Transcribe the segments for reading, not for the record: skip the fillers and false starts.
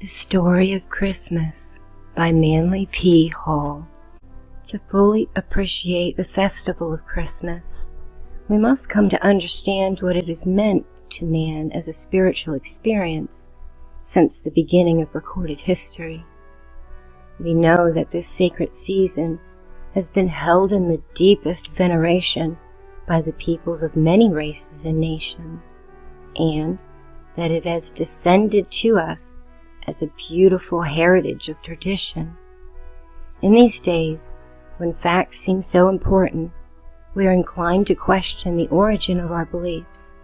The Story of Christmas by Manly P. Hall. To fully appreciate the festival of Christmas, we must come to understand what it has meant to man as a spiritual experience since the beginning of recorded history. We know that this sacred season has been held in the deepest veneration by the peoples of many races and nations, and that it has descended to us as a beautiful heritage of tradition. In these days, when facts seem so important, we are inclined to question the origin of our beliefs,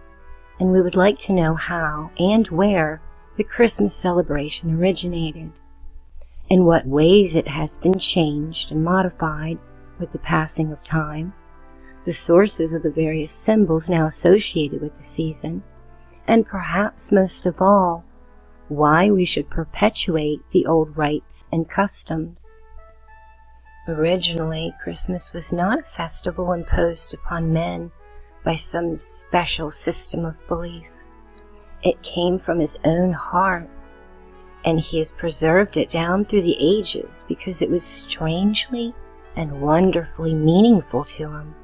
and we would like to know how and where the Christmas celebration originated, in what ways it has been changed and modified with the passing of time, the sources of the various symbols now associated with the season, and perhaps most of all, why we should perpetuate the old rites and customs. Originally, Christmas was not a festival imposed upon men by some special system of belief. It came from his own heart, and he has preserved it down through the ages because it was strangely and wonderfully meaningful to him.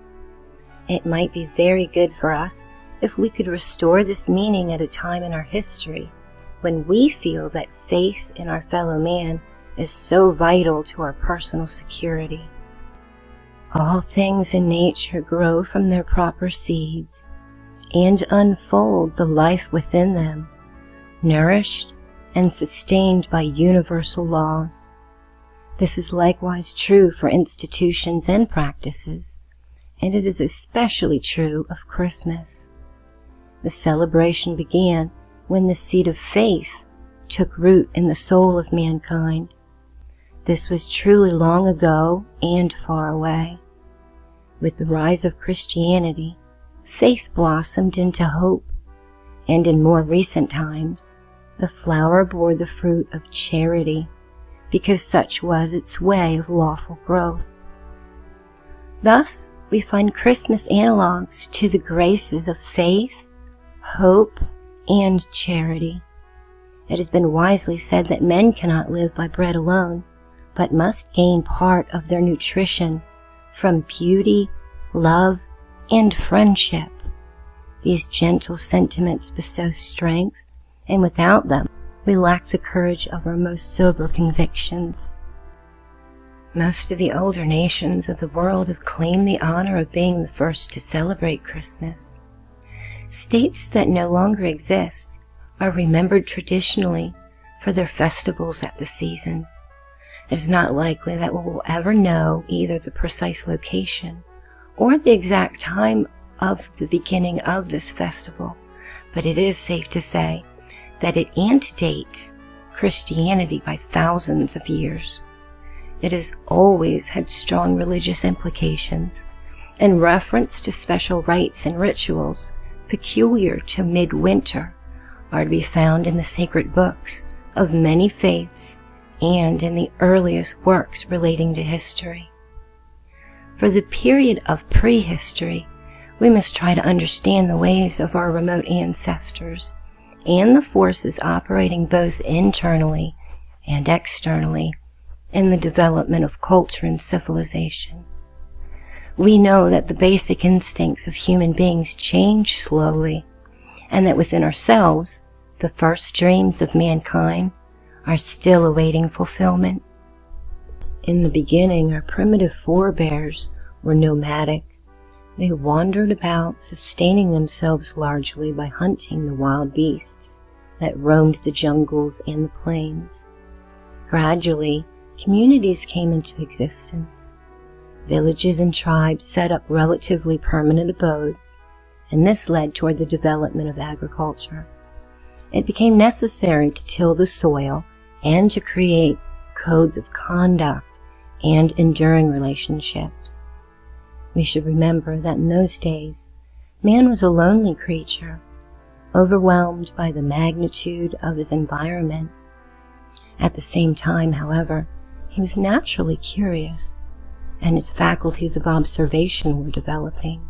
It might be very good for us if we could restore this meaning at a time in our history when we feel that faith in our fellow man is so vital to our personal security. All things in nature grow from their proper seeds and unfold the life within them, nourished and sustained by universal laws. This is likewise true for institutions and practices, and it is especially true of Christmas. The celebration began when the seed of faith took root in the soul of mankind. This was truly long ago and far away. With the rise of Christianity, faith blossomed into hope, and in more recent times, the flower bore the fruit of charity, because such was its way of lawful growth. Thus, we find Christmas analogues to the graces of faith, hope, and charity. It has been wisely said that men cannot live by bread alone, but must gain part of their nutrition from beauty, love, and friendship. These gentle sentiments bestow strength, and without them, we lack the courage of our most sober convictions. Most of the older nations of the world have claimed the honor of being the first to celebrate Christmas. States that no longer exist are remembered traditionally for their festivals at the season. It is not likely that we will ever know either the precise location or the exact time of the beginning of this festival, but it is safe to say that it antedates Christianity by thousands of years. It has always had strong religious implications, and reference to special rites and rituals peculiar to midwinter are to be found in the sacred books of many faiths and in the earliest works relating to history. For the period of prehistory, we must try to understand the ways of our remote ancestors and the forces operating both internally and externally in the development of culture and civilization. We know that the basic instincts of human beings change slowly, and that within ourselves, the first dreams of mankind are still awaiting fulfillment. In the beginning, our primitive forebears were nomadic. They wandered about, sustaining themselves largely by hunting the wild beasts that roamed the jungles and the plains. Gradually, communities came into existence. Villages and tribes set up relatively permanent abodes, and this led toward the development of agriculture. It became necessary to till the soil and to create codes of conduct and enduring relationships. We should remember that in those days, man was a lonely creature, overwhelmed by the magnitude of his environment. At the same time, however, he was naturally curious, and his faculties of observation were developing.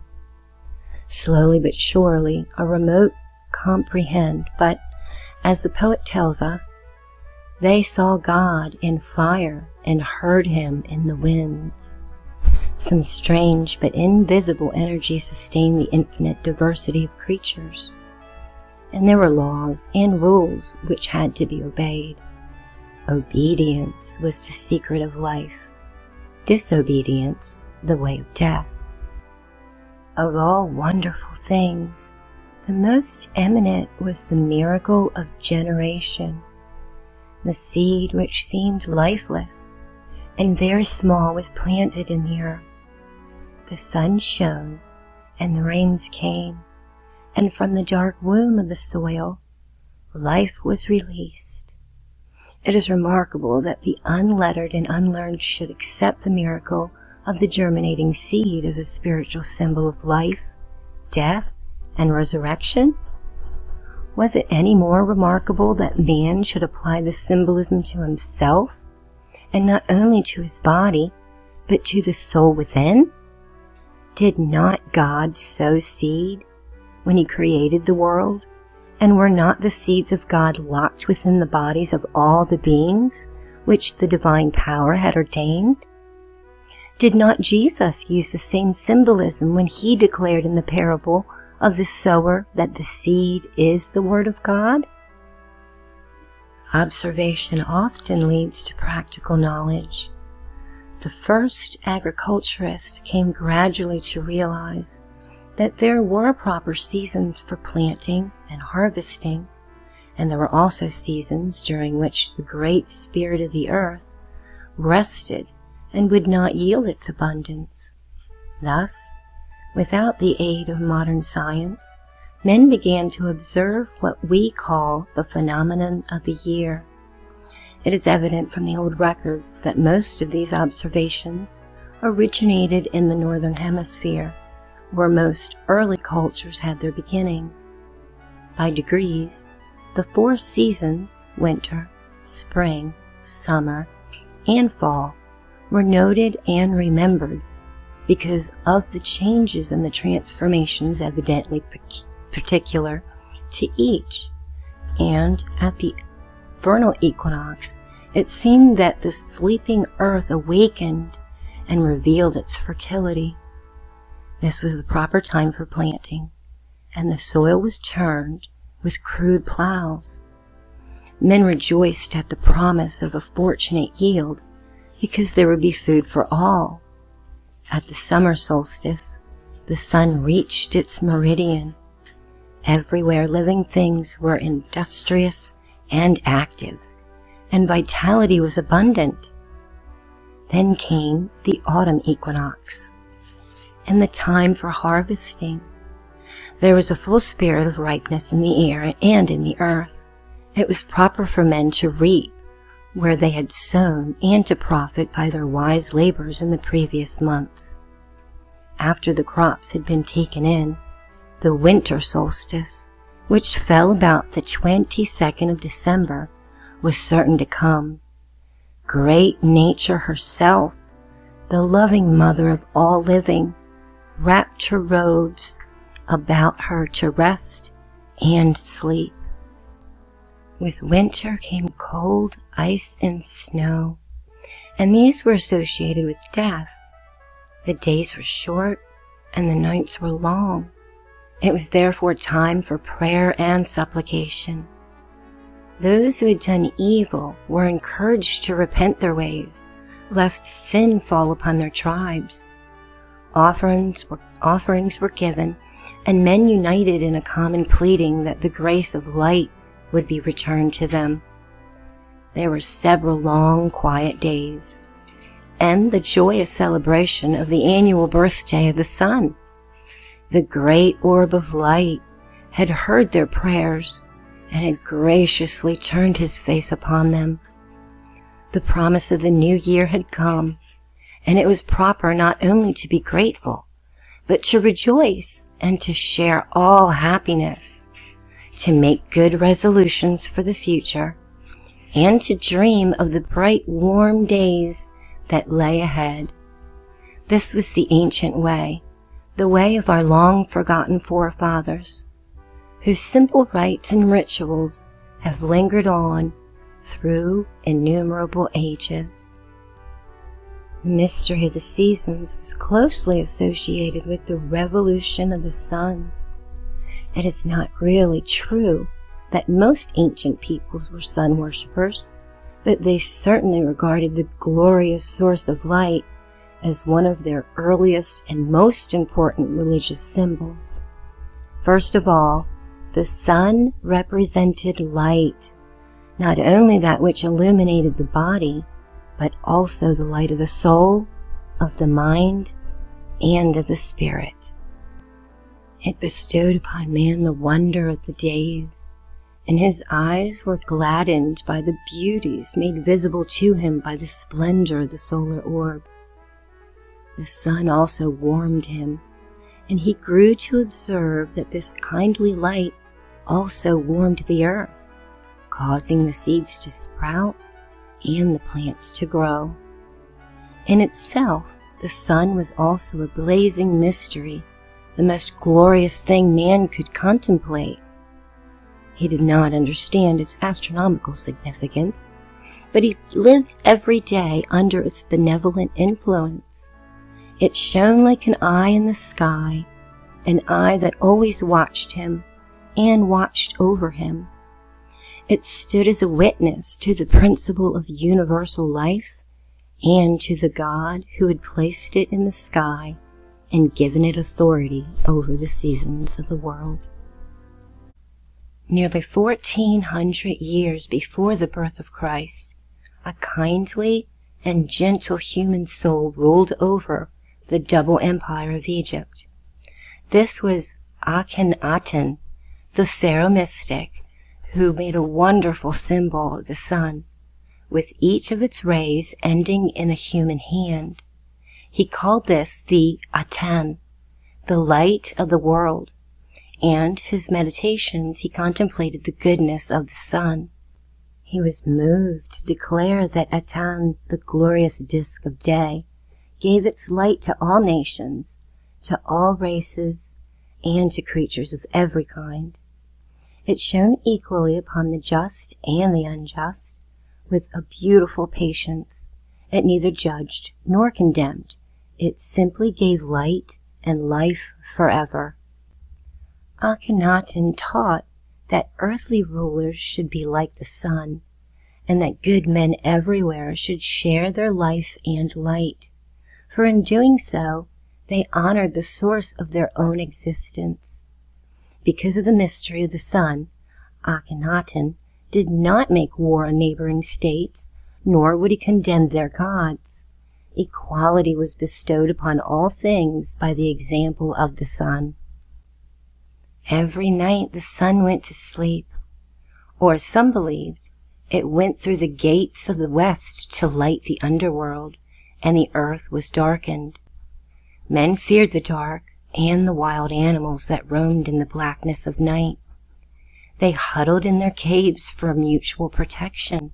Slowly but surely, a remote comprehend, but, as the poet tells us, They saw God in fire and heard him in the winds. Some strange but invisible energy sustained the infinite diversity of creatures. And there were laws and rules which had to be obeyed. Obedience was the secret of life, disobedience the way of death. Of all wonderful things, the most eminent was the miracle of generation. The seed which seemed lifeless and very small was planted in the earth. The sun shone and the rains came, and from the dark womb of the soil, life was released. It is remarkable that the unlettered and unlearned should accept the miracle of the germinating seed as a spiritual symbol of life, death, and resurrection. Was it any more remarkable that man should apply this symbolism to himself, and not only to his body, but to the soul within? Did not God sow seed when he created the world? And were not the seeds of God locked within the bodies of all the beings which the divine power had ordained? Did not Jesus use the same symbolism when he declared in the parable of the sower that the seed is the word of God? Observation often leads to practical knowledge. The first agriculturist came gradually to realize that there were proper seasons for planting and harvesting, and there were also seasons during which the great spirit of the earth rested and would not yield its abundance. Thus, without the aid of modern science, men began to observe what we call the phenomenon of the year. It is evident from the old records that most of these observations originated in the northern hemisphere, where most early cultures had their beginnings. By degrees, the 4 seasons, winter, spring, summer, and fall, were noted and remembered because of the changes and the transformations evidently particular to each. And at the vernal equinox, it seemed that the sleeping earth awakened and revealed its fertility. This was the proper time for planting, and the soil was turned with crude plows. Men rejoiced at the promise of a fortunate yield because there would be food for all. At the summer solstice, the sun reached its meridian. Everywhere living things were industrious and active, and vitality was abundant. Then came the autumn equinox, and the time for harvesting. There was a full spirit of ripeness in the air and in the earth. It was proper for men to reap where they had sown and to profit by their wise labors in the previous months. After the crops had been taken in, the winter solstice, which fell about the 22nd of December, was certain to come. Great Nature herself, the loving mother of all living, wrapped her robes about her to rest and sleep. With winter came cold, ice, and snow, and these were associated with death. The days were short, and the nights were long. It was therefore time for prayer and supplication. Those who had done evil were encouraged to repent their ways, lest sin fall upon their tribes. Offerings were given, and men united in a common pleading that the grace of light would be returned to them. There were several long, quiet days, and the joyous celebration of the annual birthday of the sun. The great orb of light had heard their prayers and had graciously turned his face upon them. The promise of the new year had come, and it was proper not only to be grateful, but to rejoice and to share all happiness, to make good resolutions for the future, and to dream of the bright, warm days that lay ahead. This was the ancient way, the way of our long-forgotten forefathers, whose simple rites and rituals have lingered on through innumerable ages. The mystery of the seasons was closely associated with the revolution of the sun. It is not really true that most ancient peoples were sun worshippers, but they certainly regarded the glorious source of light as one of their earliest and most important religious symbols. First of all, the sun represented light, not only that which illuminated the body, but also the light of the soul, of the mind, and of the spirit. It bestowed upon man the wonder of the days, and his eyes were gladdened by the beauties made visible to him by the splendor of the solar orb. The sun also warmed him, and he grew to observe that this kindly light also warmed the earth, causing the seeds to sprout and the plants to grow. In itself, the sun was also a blazing mystery, the most glorious thing man could contemplate. He did not understand its astronomical significance, but he lived every day under its benevolent influence. It shone like an eye in the sky, an eye that always watched him and watched over him. It stood as a witness to the principle of universal life and to the God who had placed it in the sky and given it authority over the seasons of the world. Nearly 1,400 years before the birth of Christ, a kindly and gentle human soul ruled over the double empire of Egypt. This was Akhenaten, the pharaoh mystic, who made a wonderful symbol of the sun, with each of its rays ending in a human hand. He called this the Aten, the light of the world, and his meditations he contemplated the goodness of the sun. He was moved to declare that Aten, the glorious disk of day, gave its light to all nations, to all races, and to creatures of every kind. It shone equally upon the just and the unjust, with a beautiful patience. It neither judged nor condemned. It simply gave light and life forever. Akhenaten taught that earthly rulers should be like the sun, and that good men everywhere should share their life and light, for in doing so, they honored the source of their own existence. Because of the mystery of the sun, Akhenaten did not make war on neighboring states, nor would he condemn their gods. Equality was bestowed upon all things by the example of the sun. Every night the sun went to sleep, or some believed it went through the gates of the west to light the underworld, and the earth was darkened. Men feared the dark and the wild animals that roamed in the blackness of night. They huddled in their caves for mutual protection,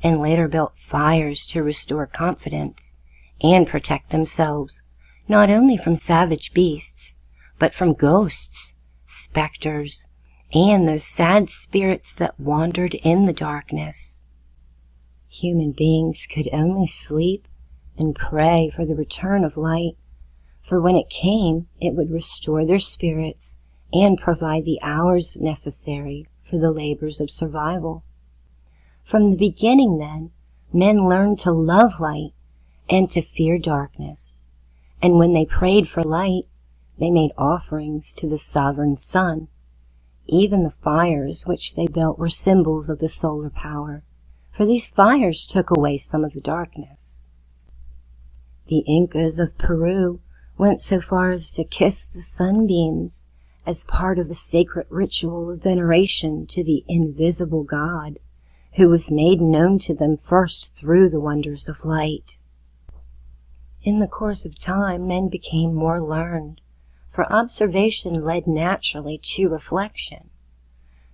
and later built fires to restore confidence and protect themselves, not only from savage beasts, but from ghosts, specters, and those sad spirits that wandered in the darkness. Human beings could only sleep and pray for the return of light, for when it came, it would restore their spirits and provide the hours necessary for the labors of survival. From the beginning, then, men learned to love light and to fear darkness, and when they prayed for light, they made offerings to the sovereign sun. Even the fires which they built were symbols of the solar power, for these fires took away some of the darkness. The Incas of Peru went so far as to kiss the sunbeams as part of a sacred ritual of veneration to the invisible God, who was made known to them first through the wonders of light. In the course of time, men became more learned, for observation led naturally to reflection.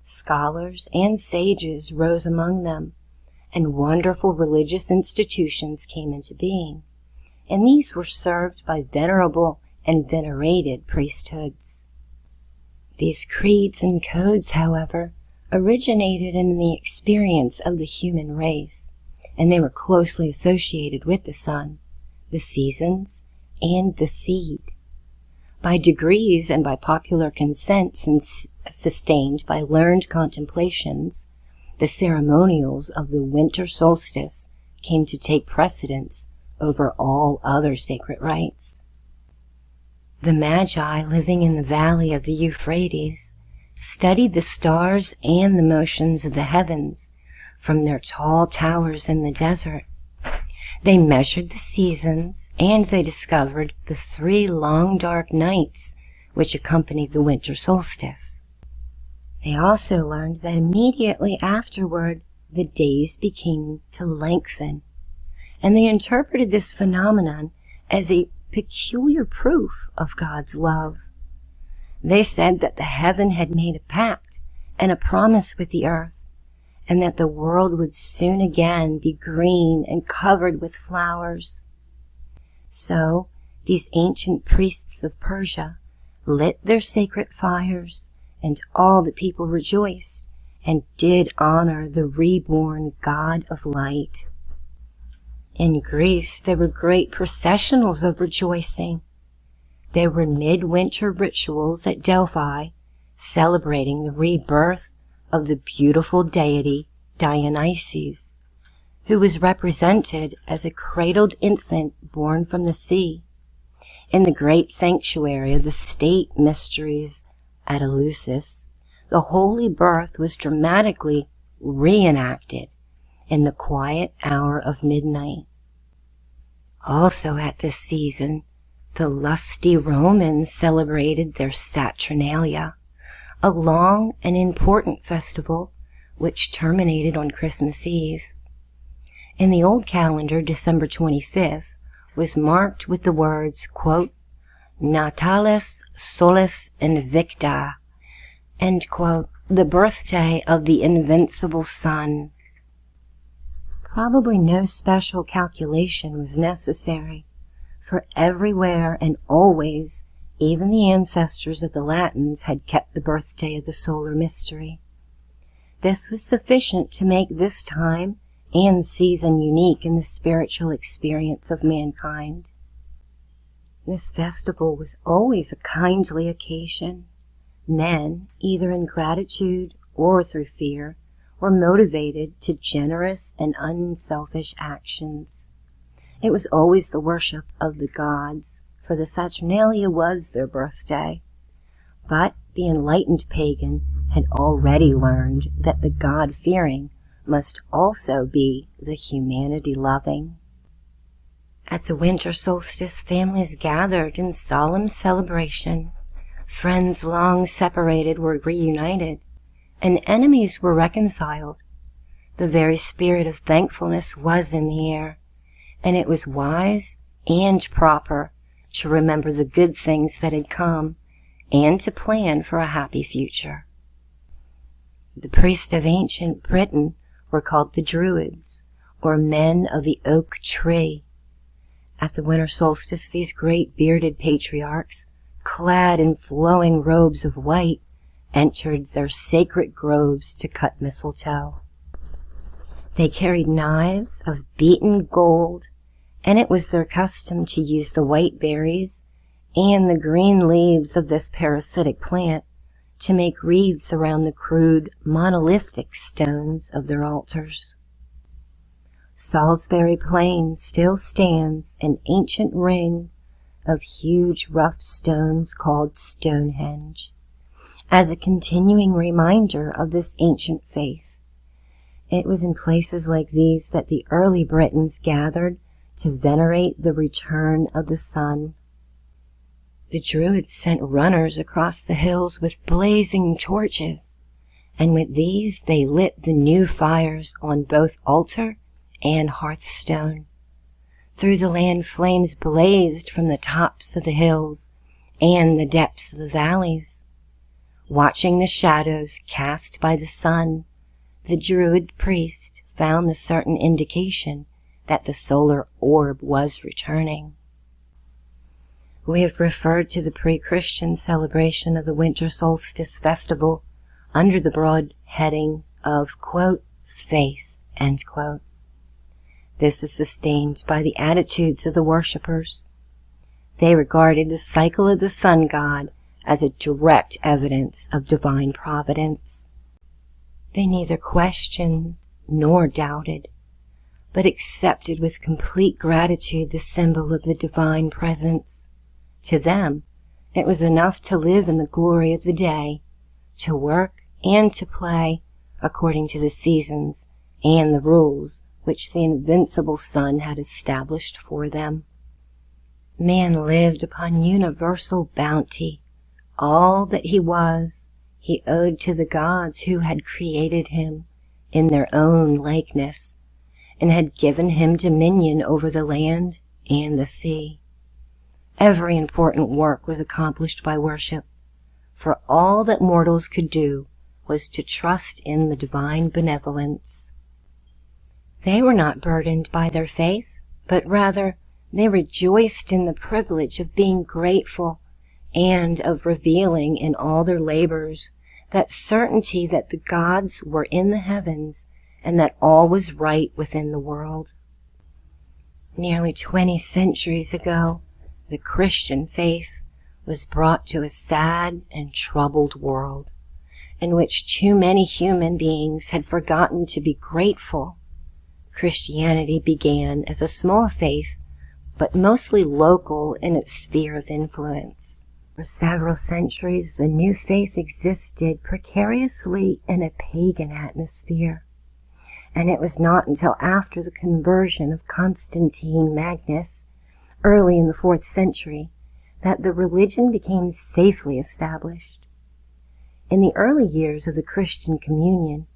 Scholars and sages rose among them, and wonderful religious institutions came into being, and these were served by venerable and venerated priesthoods. These creeds and codes, however, originated in the experience of the human race, and they were closely associated with the sun, the seasons, and the seed. By degrees and by popular consent, and sustained by learned contemplations, the ceremonials of the winter solstice came to take precedence over all other sacred rites. The Magi, living in the valley of the Euphrates, studied the stars and the motions of the heavens from their tall towers in the desert. They measured the seasons, and they discovered the 3 long dark nights which accompanied the winter solstice. They also learned that immediately afterward the days began to lengthen, and they interpreted this phenomenon as a peculiar proof of God's love. They said that the heaven had made a pact and a promise with the earth, and that the world would soon again be green and covered with flowers. So these ancient priests of Persia lit their sacred fires, and all the people rejoiced and did honor the reborn God of light. In Greece there were great processionals of rejoicing. There were midwinter rituals at Delphi, celebrating the rebirth of the beautiful deity Dionysus, who was represented as a cradled infant born from the sea. In the great sanctuary of the state mysteries at Eleusis, the holy birth was dramatically reenacted in the quiet hour of midnight. Also at this season, the lusty Romans celebrated their Saturnalia, a long and important festival which terminated on Christmas Eve. In the old calendar, December 25th was marked with the words, quote, Natalis Solis Invicta, end quote, the birthday of the invincible sun. Probably no special calculation was necessary, for everywhere and always, even the ancestors of the Latins had kept the birthday of the solar mystery. This was sufficient to make this time and season unique in the spiritual experience of mankind. This festival was always a kindly occasion. Men, either in gratitude or through fear, were motivated to generous and unselfish actions. It was always the worship of the gods, for the Saturnalia was their birthday. But the enlightened pagan had already learned that the God-fearing must also be the humanity-loving. At the winter solstice, families gathered in solemn celebration. Friends long separated were reunited, and enemies were reconciled. The very spirit of thankfulness was in the air, and it was wise and proper to remember the good things that had come and to plan for a happy future. The priests of ancient Britain were called the Druids, or men of the oak tree. At the winter solstice, these great bearded patriarchs, clad in flowing robes of white, entered their sacred groves to cut mistletoe. They carried knives of beaten gold, and it was their custom to use the white berries and the green leaves of this parasitic plant to make wreaths around the crude, monolithic stones of their altars. Salisbury Plain still stands, an ancient ring of huge rough stones called Stonehenge, as a continuing reminder of this ancient faith. It was in places like these that the early Britons gathered to venerate the return of the sun. The Druids sent runners across the hills with blazing torches, and with these they lit the new fires on both altar and hearthstone. Through the land flames blazed from the tops of the hills and the depths of the valleys. Watching the shadows cast by the sun, the Druid priest found the certain indication that the solar orb was returning. We have referred to the pre-Christian celebration of the winter solstice festival under the broad heading of, quote, faith, end quote. This is sustained by the attitudes of the worshippers. They regarded the cycle of the sun god as a direct evidence of divine providence. They neither questioned nor doubted, but accepted with complete gratitude the symbol of the divine presence. To them, it was enough to live in the glory of the day, to work and to play according to the seasons and the rules which the invincible sun had established for them. Man lived upon universal bounty. All that he was, he owed to the gods who had created him in their own likeness, and had given him dominion over the land and the sea. Every important work was accomplished by worship, for all that mortals could do was to trust in the divine benevolence. They were not burdened by their faith, but rather they rejoiced in the privilege of being grateful and of revealing in all their labors that certainty that the gods were in the heavens and that all was right within the world. Nearly 20 centuries ago, the Christian faith was brought to a sad and troubled world in which too many human beings had forgotten to be grateful. Christianity began as a small faith, but mostly local in its sphere of influence. For several centuries, the new faith existed precariously in a pagan atmosphere, and it was not until after the conversion of Constantine Magnus, early in the 4th century, that the religion became safely established. In the early years of the Christian communion,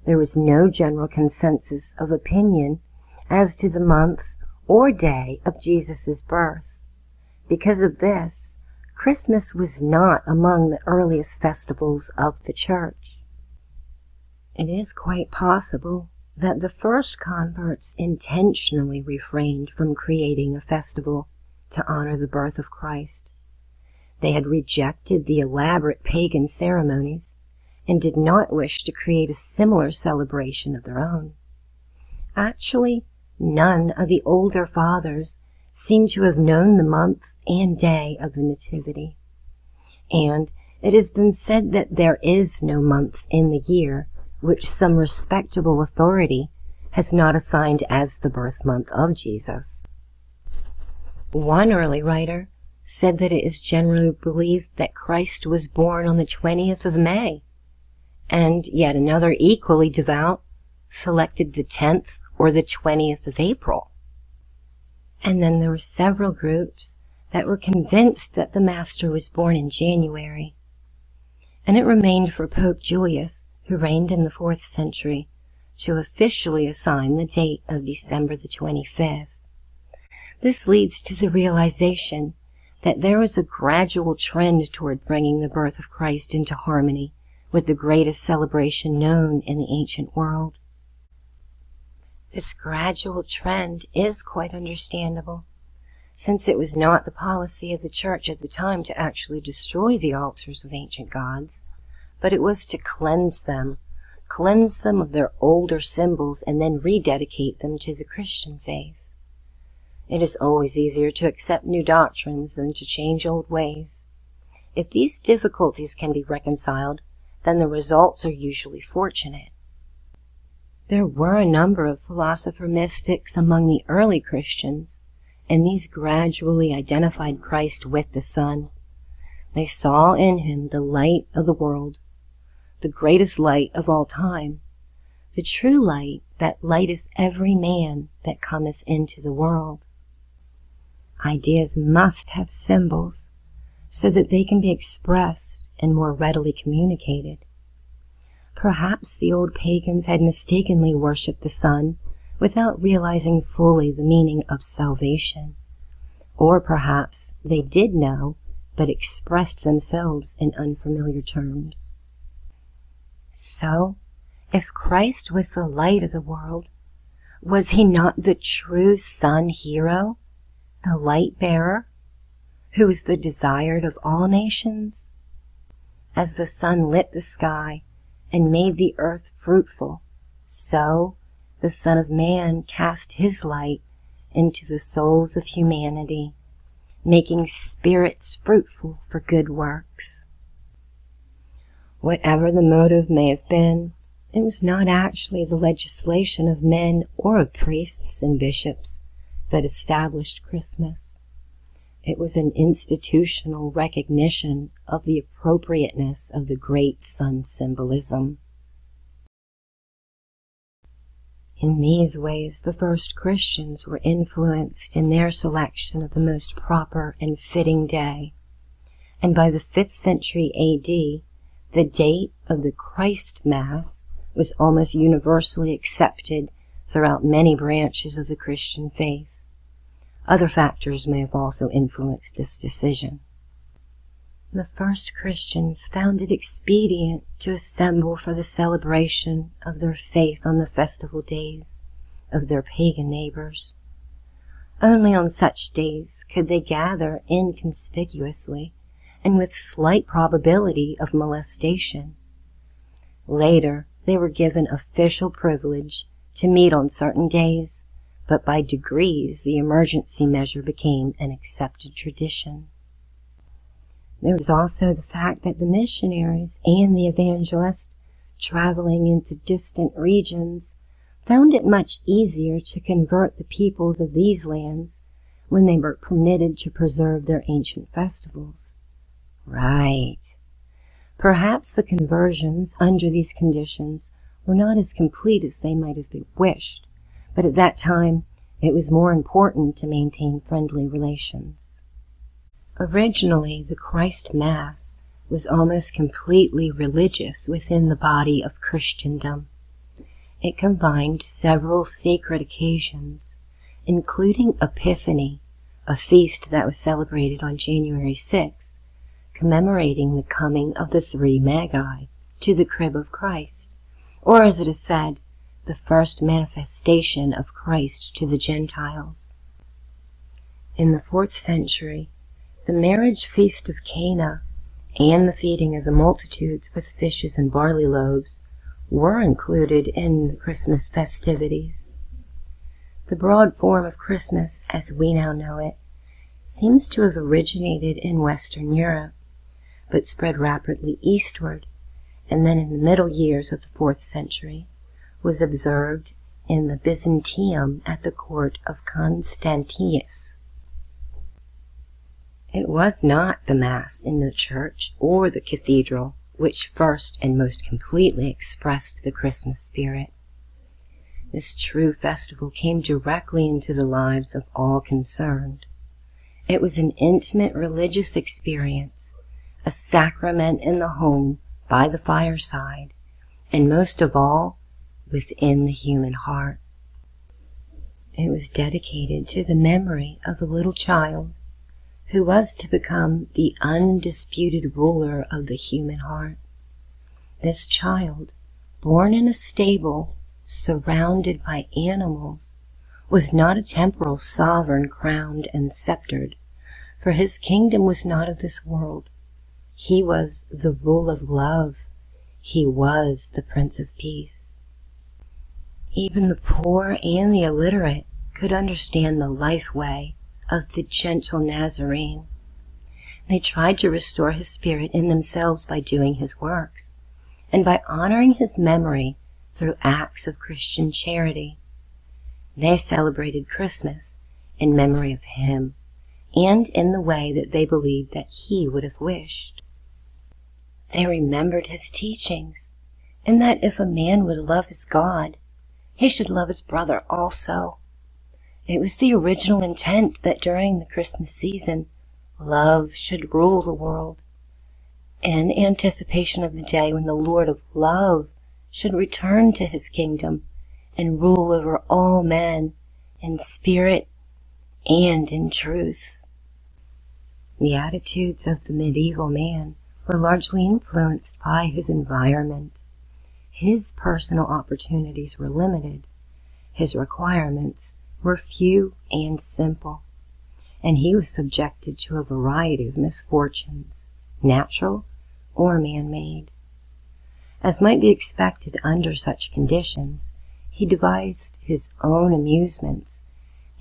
there was no general consensus of opinion as to the month or day of Jesus' birth. Because of this, Christmas was not among the earliest festivals of the Church. It is quite possible that the first converts intentionally refrained from creating a festival to honor the birth of Christ. They had rejected the elaborate pagan ceremonies and did not wish to create a similar celebration of their own. Actually, none of the older fathers seem to have known the month and day of the Nativity, and it has been said that there is no month in the year which some respectable authority has not assigned as the birth month of Jesus. One early writer said that it is generally believed that Christ was born on the 20th of May, and yet another equally devout selected the 10th or the 20th of April. And then there were several groups that were convinced that the Master was born in January. And it remained for Pope Julius, who reigned in the 4th century, to officially assign the date of December the 25th. This leads to the realization that there was a gradual trend toward bringing the birth of Christ into harmony with the greatest celebration known in the ancient world. This gradual trend is quite understandable, since it was not the policy of the Church at the time to actually destroy the altars of ancient gods, but it was to cleanse them of their older symbols and then rededicate them to the Christian faith. It is always easier to accept new doctrines than to change old ways. If these difficulties can be reconciled, then the results are usually fortunate. There were a number of philosopher mystics among the early Christians, and these gradually identified Christ with the sun. They saw in him the light of the world, the greatest light of all time, the true light that lighteth every man that cometh into the world. Ideas must have symbols so that they can be expressed and more readily communicated. Perhaps the old pagans had mistakenly worshipped the sun without realizing fully the meaning of salvation. Or perhaps they did know, but expressed themselves in unfamiliar terms. So, if Christ was the light of the world, was he not the true sun hero, the light bearer, who was the desired of all nations? As the sun lit the sky and made the earth fruitful, so the Son of Man cast his light into the souls of humanity, making spirits fruitful for good works. Whatever the motive may have been, it was not actually the legislation of men or of priests and bishops that established Christmas. It was an institutional recognition of the appropriateness of the great sun symbolism. In these ways, the first Christians were influenced in their selection of the most proper and fitting day, and by the 5th century A.D., the date of the Christ Mass was almost universally accepted throughout many branches of the Christian faith. Other factors may have also influenced this decision. The first Christians found it expedient to assemble for the celebration of their faith on the festival days of their pagan neighbors. Only on such days could they gather inconspicuously and with slight probability of molestation. Later, they were given official privilege to meet on certain days, but by degrees the emergency measure became an accepted tradition. There was also the fact that the missionaries and the evangelists traveling into distant regions found it much easier to convert the peoples of these lands when they were permitted to preserve their ancient festivals. Right. Perhaps the conversions under these conditions were not as complete as they might have been wished, but at that time it was more important to maintain friendly relations. Originally, the Christ Mass was almost completely religious within the body of Christendom. It combined several sacred occasions, including Epiphany, a feast that was celebrated on January 6th, commemorating the coming of the 3 Magi to the crib of Christ, or as it is said, the first manifestation of Christ to the Gentiles. In the 4th century, the marriage feast of Cana and the feeding of the multitudes with fishes and barley loaves were included in the Christmas festivities. The broad form of Christmas, as we now know it, seems to have originated in Western Europe, but spread rapidly eastward, and then in the middle years of the 4th century was observed in the Byzantium at the court of Constantius. It was not the Mass in the church or the cathedral which first and most completely expressed the Christmas spirit. This true festival came directly into the lives of all concerned. It was an intimate religious experience, a sacrament in the home, by the fireside, and most of all, within the human heart. It was dedicated to the memory of a little child who was to become the undisputed ruler of the human heart. This child, born in a stable, surrounded by animals, was not a temporal sovereign crowned and sceptered, for his kingdom was not of this world. He was the rule of love. He was the Prince of Peace. Even the poor and the illiterate could understand the life way of the gentle Nazarene. They tried to restore his spirit in themselves by doing his works, and by honoring his memory through acts of Christian charity. They celebrated Christmas in memory of him, and in the way that they believed that he would have wished. They remembered his teachings, and that if a man would love his God, he should love his brother also. It was the original intent that during the Christmas season, love should rule the world, in anticipation of the day when the Lord of love should return to his kingdom and rule over all men in spirit and in truth. The attitudes of the medieval man were largely influenced by his environment. His personal opportunities were limited. His requirements were few and simple, and he was subjected to a variety of misfortunes, natural or man-made. As might be expected under such conditions, he devised his own amusements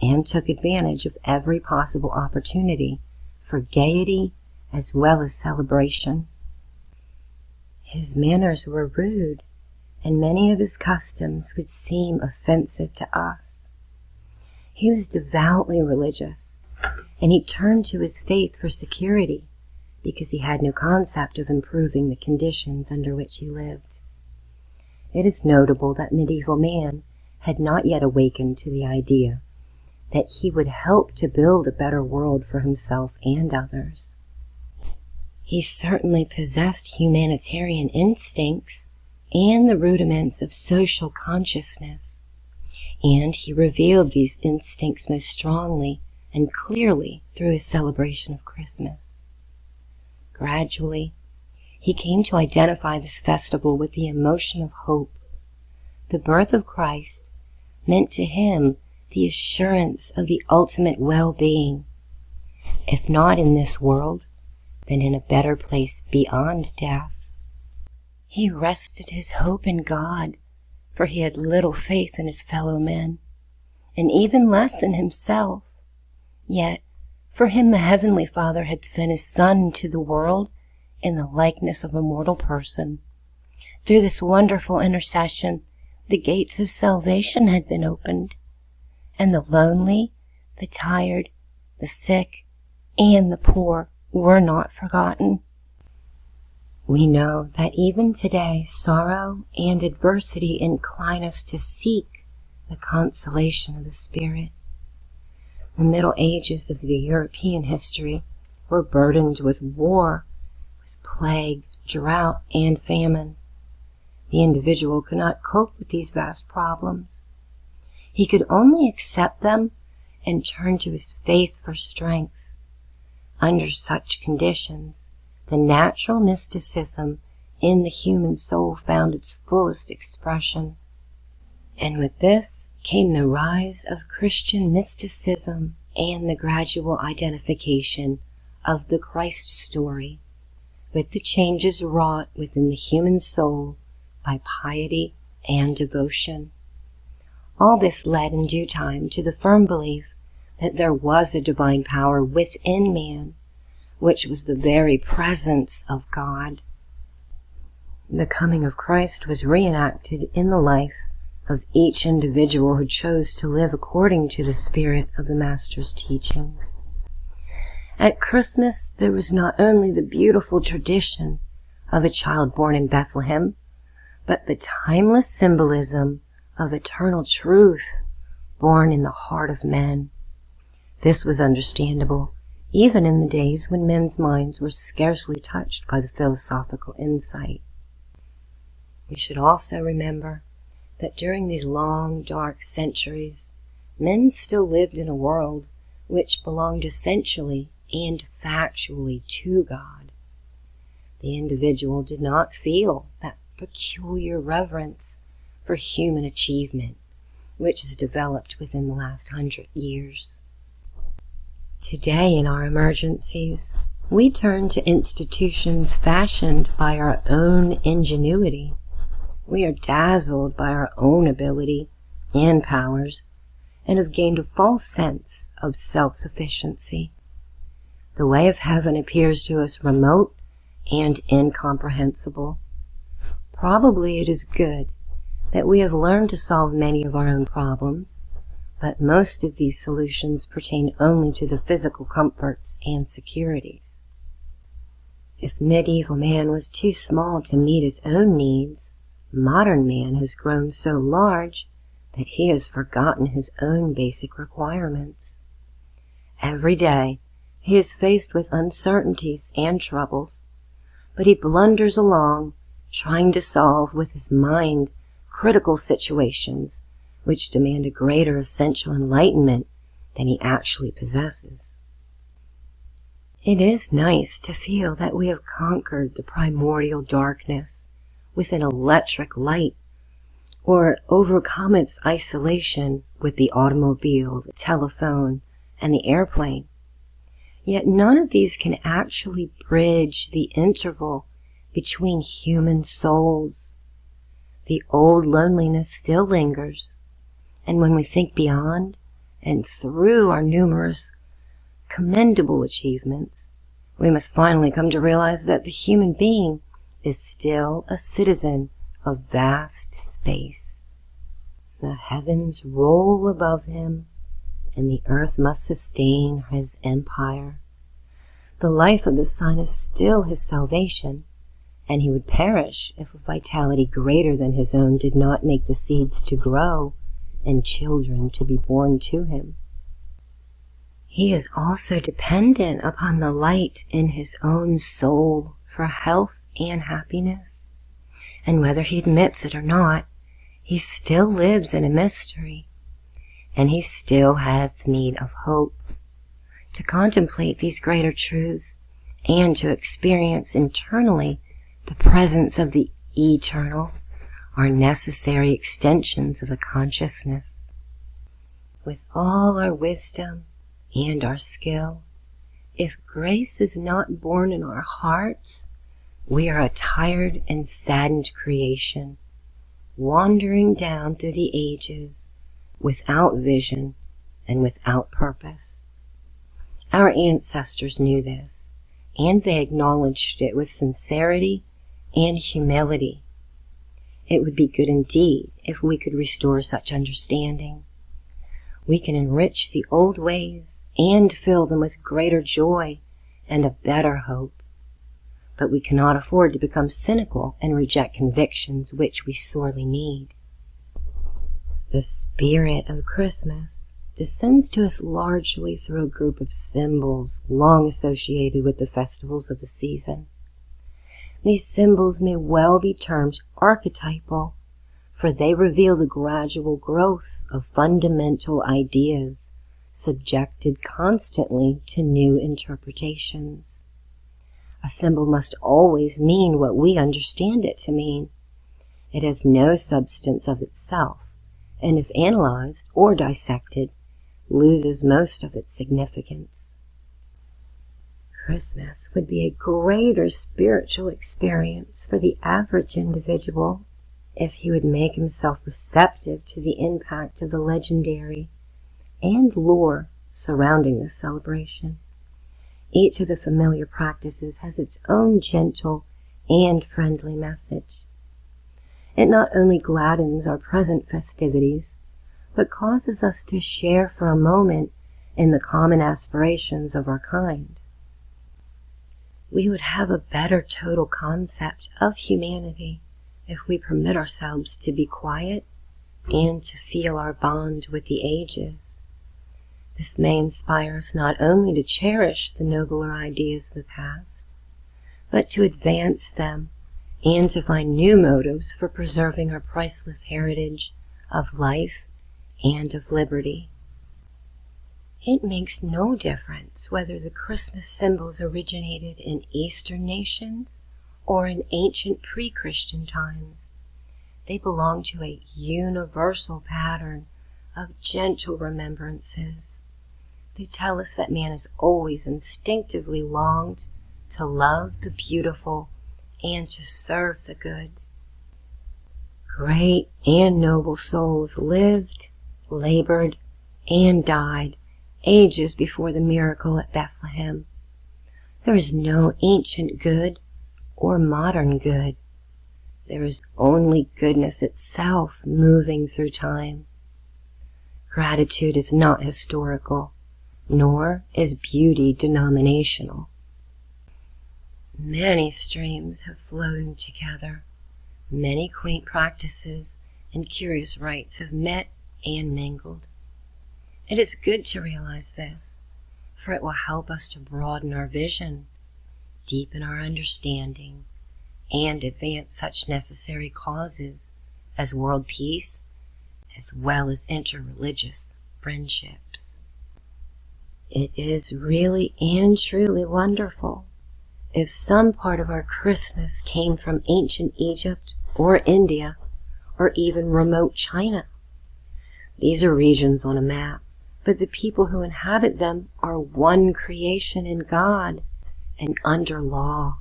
and took advantage of every possible opportunity for gaiety as well as celebration. His manners were rude, and many of his customs would seem offensive to us. He was devoutly religious, and he turned to his faith for security because he had no concept of improving the conditions under which he lived. It is notable that medieval man had not yet awakened to the idea that he would help to build a better world for himself and others. He certainly possessed humanitarian instincts and the rudiments of social consciousness, and he revealed these instincts most strongly and clearly through his celebration of Christmas. Gradually, he came to identify this festival with the emotion of hope. The birth of Christ meant to him the assurance of the ultimate well-being, if not in this world, then in a better place beyond death. He rested his hope in God, for he had little faith in his fellow men, and even less in himself. Yet, for him the Heavenly Father had sent his Son into the world in the likeness of a mortal person. Through this wonderful intercession, the gates of salvation had been opened, and the lonely, the tired, the sick, and the poor were not forgotten. We know that even today sorrow and adversity incline us to seek the consolation of the Spirit. The Middle Ages of the European history were burdened with war, with plague, drought, and famine. The individual could not cope with these vast problems. He could only accept them and turn to his faith for strength. Under such conditions, the natural mysticism in the human soul found its fullest expression. And with this came the rise of Christian mysticism and the gradual identification of the Christ story with the changes wrought within the human soul by piety and devotion. All this led in due time to the firm belief that there was a divine power within man, which was the very presence of God. The coming of Christ was reenacted in the life of each individual who chose to live according to the spirit of the Master's teachings. At Christmas, there was not only the beautiful tradition of a child born in Bethlehem, but the timeless symbolism of eternal truth born in the heart of men. This was understandable even in the days when men's minds were scarcely touched by the philosophical insight. We should also remember that during these long, dark centuries, men still lived in a world which belonged essentially and factually to God. The individual did not feel that peculiar reverence for human achievement which has developed within the last 100 years. Today, in our emergencies, we turn to institutions fashioned by our own ingenuity. We are dazzled by our own ability and powers, and have gained a false sense of self-sufficiency. The way of heaven appears to us remote and incomprehensible. Probably it is good that we have learned to solve many of our own problems, but most of these solutions pertain only to the physical comforts and securities. If medieval man was too small to meet his own needs, modern man has grown so large that he has forgotten his own basic requirements. Every day he is faced with uncertainties and troubles, but he blunders along, trying to solve with his mind critical situations which demand a greater essential enlightenment than he actually possesses. It is nice to feel that we have conquered the primordial darkness with an electric light, or overcome its isolation with the automobile, the telephone, and the airplane. Yet none of these can actually bridge the interval between human souls. the old loneliness still lingers, and when we think beyond and through our numerous commendable achievements, we must finally come to realize that the human being is still a citizen of vast space. The heavens roll above him, and the earth must sustain his empire. The life of the sun is still his salvation, and he would perish if a vitality greater than his own did not make the seeds to grow and children to be born to him. He is also dependent upon the light in his own soul for health and happiness, and whether he admits it or not, he still lives in a mystery, and he still has need of hope. To contemplate these greater truths and to experience internally the presence of the eternal are necessary extensions of the consciousness. With all our wisdom and our skill, if grace is not born in our hearts, we are a tired and saddened creation, wandering down through the ages without vision and without purpose. Our ancestors knew this, and they acknowledged it with sincerity and humility. It would be good indeed if we could restore such understanding. We can enrich the old ways and fill them with greater joy and a better hope. But we cannot afford to become cynical and reject convictions which we sorely need. The spirit of Christmas descends to us largely through a group of symbols long associated with the festivals of the season. These symbols may well be termed archetypal, for they reveal the gradual growth of fundamental ideas, subjected constantly to new interpretations. A symbol must always mean what we understand it to mean. It has no substance of itself, and if analyzed or dissected, loses most of its significance. Christmas would be a greater spiritual experience for the average individual if he would make himself receptive to the impact of the legendary and lore surrounding this celebration. Each of the familiar practices has its own gentle and friendly message. It not only gladdens our present festivities, but causes us to share for a moment in the common aspirations of our kind. We would have a better total concept of humanity if we permit ourselves to be quiet and to feel our bond with the ages. This may inspire us not only to cherish the nobler ideas of the past, but to advance them and to find new motives for preserving our priceless heritage of life and of liberty. It makes no difference whether the Christmas symbols originated in Eastern nations or in ancient pre-Christian times. They belong to a universal pattern of gentle remembrances. They tell us that man has always instinctively longed to love the beautiful and to serve the good. Great and noble souls lived, labored, and died ages before the miracle at Bethlehem. There is no ancient good or modern good. There is only goodness itself moving through time. Gratitude is not historical, nor is beauty denominational. Many streams have flown together. Many quaint practices and curious rites have met and mingled. It is good to realize this, for it will help us to broaden our vision, deepen our understanding, and advance such necessary causes as world peace, as well as interreligious friendships. It is really and truly wonderful if some part of our Christmas came from ancient Egypt or India or even remote China. These are regions on a map, but the people who inhabit them are one creation in God and under law.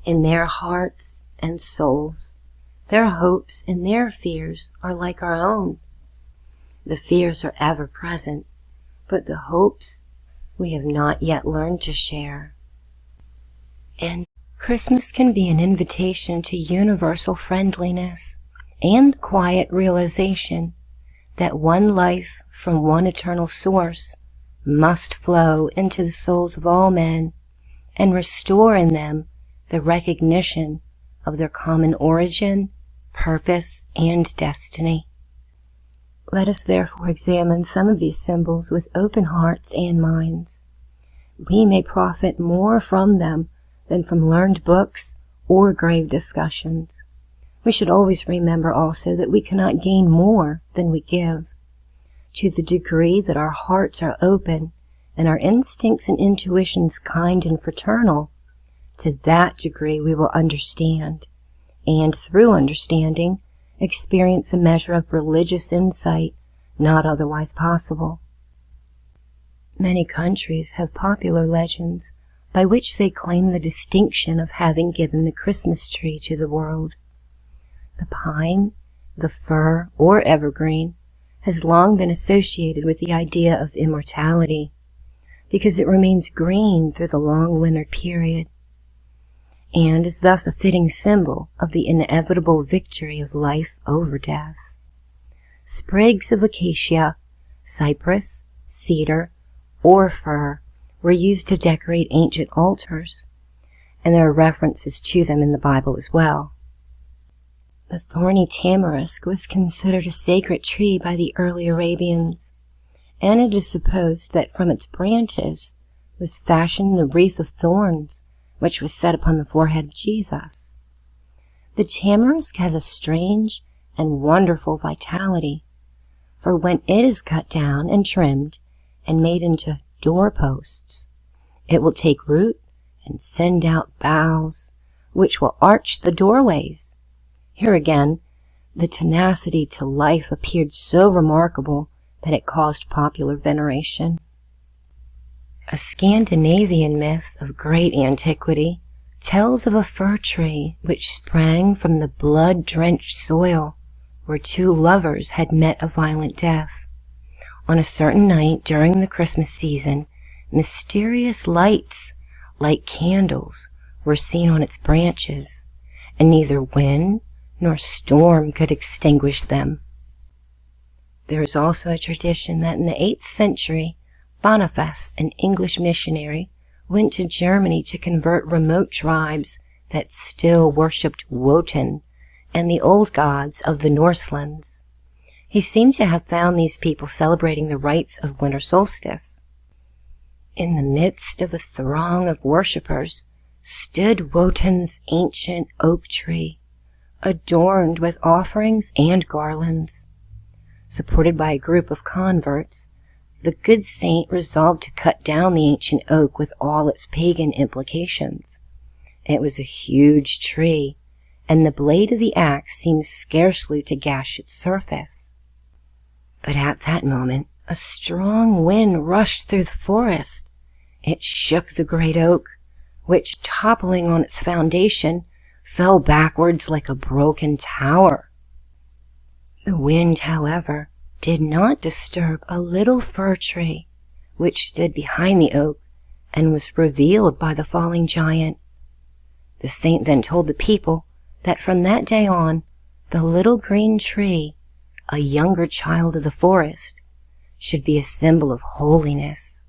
In their hearts and souls, Their hopes and their fears are like our own. The fears are ever present, but the hopes we have not yet learned to share. And Christmas can be an invitation to universal friendliness and the quiet realization that one life from one eternal source must flow into the souls of all men and restore in them the recognition of their common origin, purpose, and destiny. Let us therefore examine some of these symbols with open hearts and minds. We may profit more from them than from learned books or grave discussions. We should always remember also that we cannot gain more than we give. To the degree that our hearts are open and our instincts and intuitions kind and fraternal, to that degree we will understand, and through understanding, experience a measure of religious insight not otherwise possible. Many countries have popular legends by which they claim the distinction of having given the Christmas tree to the world. The pine, the fir, or evergreen has long been associated with the idea of immortality, because it remains green through the long winter period, and is thus a fitting symbol of the inevitable victory of life over death. Sprigs of acacia, cypress, cedar, or fir were used to decorate ancient altars, and there are references to them in the Bible as well. The thorny tamarisk was considered a sacred tree by the early Arabians, and it is supposed that from its branches was fashioned the wreath of thorns which was set upon the forehead of Jesus. The tamarisk has a strange and wonderful vitality, for when it is cut down and trimmed and made into doorposts, it will take root and send out boughs which will arch the doorways. Here again, the tenacity to life appeared so remarkable that it caused popular veneration. A Scandinavian myth of great antiquity tells of a fir tree which sprang from the blood-drenched soil where two lovers had met a violent death. On a certain night during the Christmas season, mysterious lights, like candles, were seen on its branches, and neither wind nor storm could extinguish them. There is also a tradition that in the 8th century, Boniface, an English missionary, went to Germany to convert remote tribes that still worshipped Wotan and the old gods of the Norselands. He seemed to have found these people celebrating the rites of winter solstice. In the midst of a throng of worshippers stood Wotan's ancient oak tree, adorned with offerings and garlands. Supported by a group of converts, the good saint resolved to cut down the ancient oak with all its pagan implications. It was a huge tree, and the blade of the axe seemed scarcely to gash its surface. But at that moment, a strong wind rushed through the forest. It shook the great oak, which, toppling on its foundation, fell backwards like a broken tower. The wind, however, did not disturb a little fir tree, which stood behind the oak and was revealed by the falling giant. The saint then told the people that from that day on, the little green tree, a younger child of the forest, should be a symbol of holiness.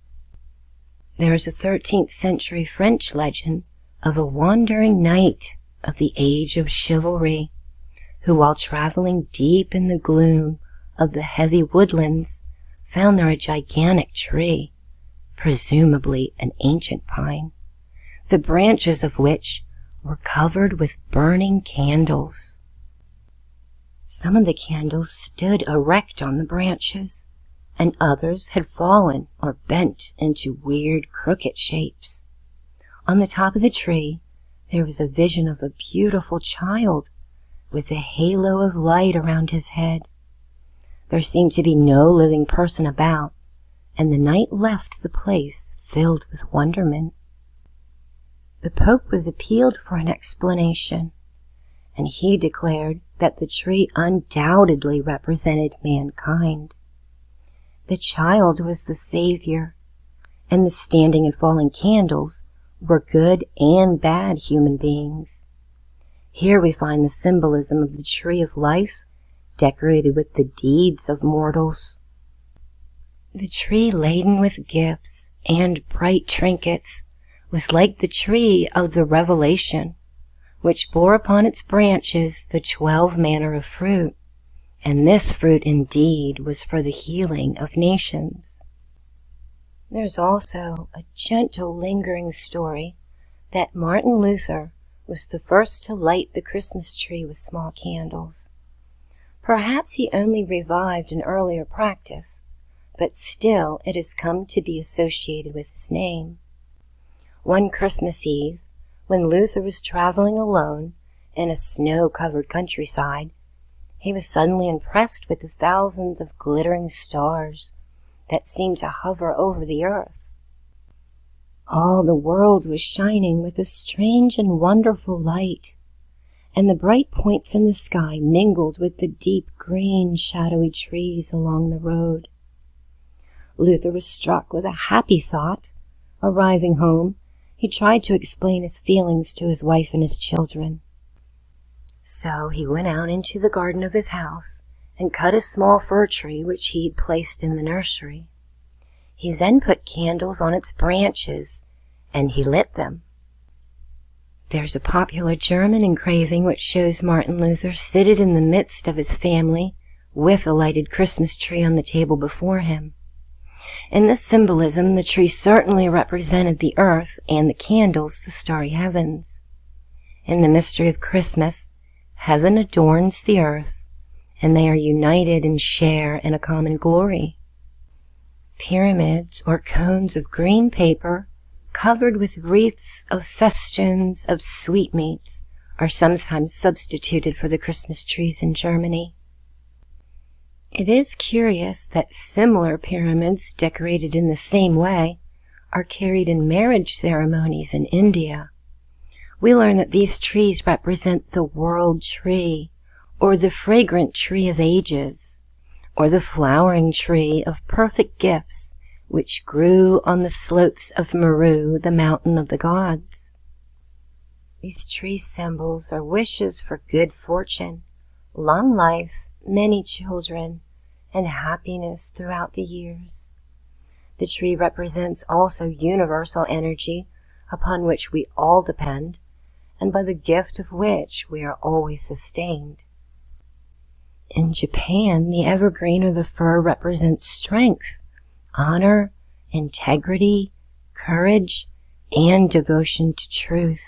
There is a 13th century French legend of a wandering knight of the age of chivalry, who while traveling deep in the gloom of the heavy woodlands found there a gigantic tree, presumably an ancient pine, the branches of which were covered with burning candles. Some of the candles stood erect on the branches, and others had fallen or bent into weird, crooked shapes. On the top of the tree there was a vision of a beautiful child with a halo of light around his head. There seemed to be no living person about, and the knight left the place filled with wonderment. The Pope was appealed for an explanation, and he declared that the tree undoubtedly represented mankind. The child was the Savior, and the standing and falling candles were good and bad human beings. Here we find the symbolism of the tree of life decorated with the deeds of mortals. The tree laden with gifts and bright trinkets was like the tree of the Revelation, which bore upon its branches the 12 manner of fruit, and this fruit indeed was for the healing of nations. There's also a gentle, lingering story that Martin Luther was the first to light the Christmas tree with small candles. Perhaps he only revived an earlier practice, but still it has come to be associated with his name. One Christmas Eve, when Luther was traveling alone in a snow-covered countryside, he was suddenly impressed with the thousands of glittering stars that seemed to hover over the earth. All the world was shining with a strange and wonderful light, and the bright points in the sky mingled with the deep green, shadowy trees along the road. Luther was struck with a happy thought. Arriving home, he tried to explain his feelings to his wife and his children. So he went out into the garden of his house and cut a small fir tree which he had placed in the nursery. He then put candles on its branches, and he lit them. There's a popular German engraving which shows Martin Luther seated in the midst of his family with a lighted Christmas tree on the table before him. In this symbolism, the tree certainly represented the earth and the candles the starry heavens. In the mystery of Christmas, heaven adorns the earth, and they are united and share in a common glory. Pyramids or cones of green paper covered with wreaths of festoons of sweetmeats are sometimes substituted for the Christmas trees in Germany. It is curious that similar pyramids decorated in the same way are carried in marriage ceremonies in India. We learn that these trees represent the world tree, or the fragrant tree of ages, or the flowering tree of perfect gifts, which grew on the slopes of Meru, the mountain of the gods. These tree symbols are wishes for good fortune, long life, many children, and happiness throughout the years. The tree represents also universal energy upon which we all depend, and by the gift of which we are always sustained. In Japan, the evergreen or the fir represents strength, honor, integrity, courage, and devotion to truth.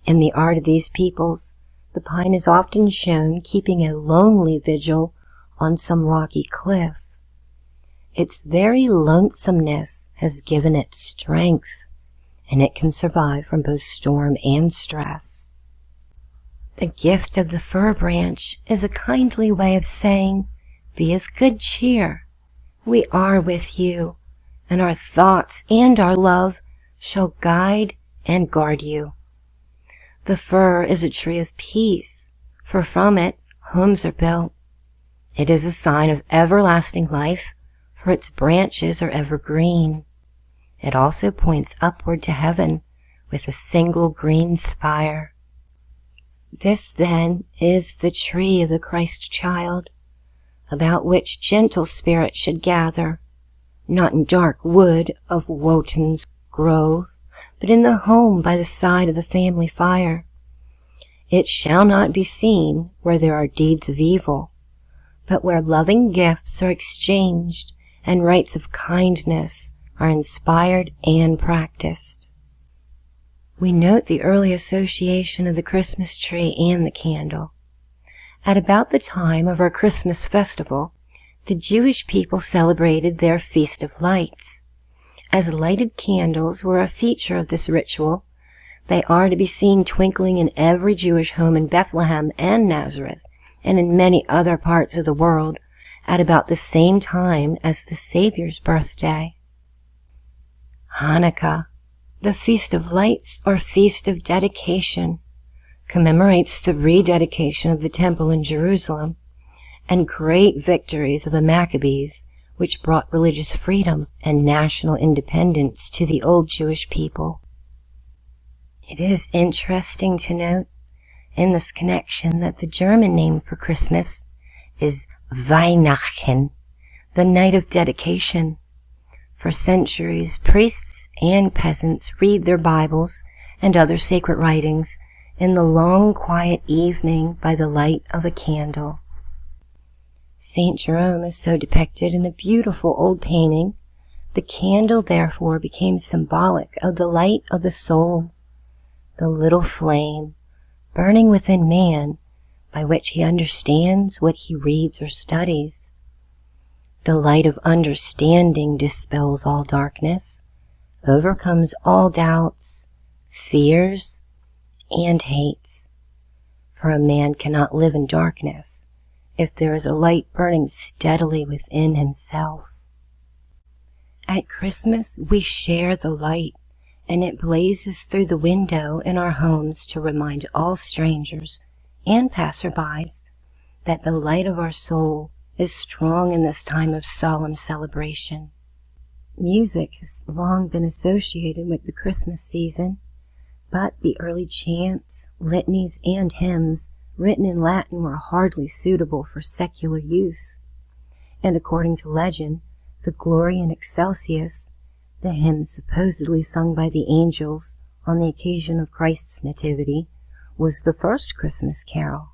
In the art of these peoples, the pine is often shown keeping a lonely vigil on some rocky cliff. Its very lonesomeness has given it strength, and it can survive from both storm and stress. The gift of the fir branch is a kindly way of saying, "Be of good cheer. We are with you, and our thoughts and our love shall guide and guard you." The fir is a tree of peace, for from it homes are built. It is a sign of everlasting life, for its branches are evergreen. It also points upward to heaven with a single green spire. This, then, is the tree of the Christ child, about which gentle spirits should gather, not in dark wood of Wotan's grove, but in the home by the side of the family fire. It shall not be seen where there are deeds of evil, but where loving gifts are exchanged and rites of kindness are inspired and practiced. We note the early association of the Christmas tree and the candle. At about the time of our Christmas festival, the Jewish people celebrated their Feast of Lights. As lighted candles were a feature of this ritual, they are to be seen twinkling in every Jewish home in Bethlehem and Nazareth, and in many other parts of the world, at about the same time as the Savior's birthday. Hanukkah, the Feast of Lights or Feast of Dedication, commemorates the rededication of the temple in Jerusalem and great victories of the Maccabees, which brought religious freedom and national independence to the old Jewish people. It is interesting to note in this connection that the German name for Christmas is Weihnachten, the night of dedication. For centuries, priests and peasants read their Bibles and other sacred writings in the long, quiet evening by the light of a candle. St. Jerome is so depicted in a beautiful old painting. The candle, therefore, became symbolic of the light of the soul, the little flame burning within man by which he understands what he reads or studies. The light of understanding dispels all darkness, overcomes all doubts, fears, and hates. For a man cannot live in darkness if there is a light burning steadily within himself. At Christmas, we share the light, and it blazes through the window in our homes to remind all strangers and passerbys that the light of our soul is strong in this time of solemn celebration. Music has long been associated with the Christmas season, but the early chants, litanies, and hymns written in Latin were hardly suitable for secular use, and according to legend, the Gloria in Excelsis, the hymn supposedly sung by the angels on the occasion of Christ's nativity, was the first Christmas carol.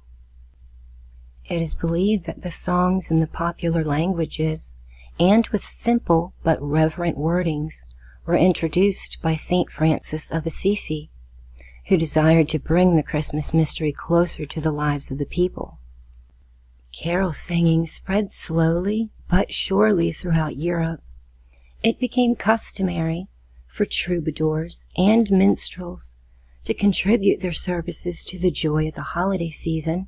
It is believed that the songs in the popular languages, and with simple but reverent wordings, were introduced by St. Francis of Assisi, who desired to bring the Christmas mystery closer to the lives of the people. Carol singing spread slowly but surely throughout Europe. It became customary for troubadours and minstrels to contribute their services to the joy of the holiday season.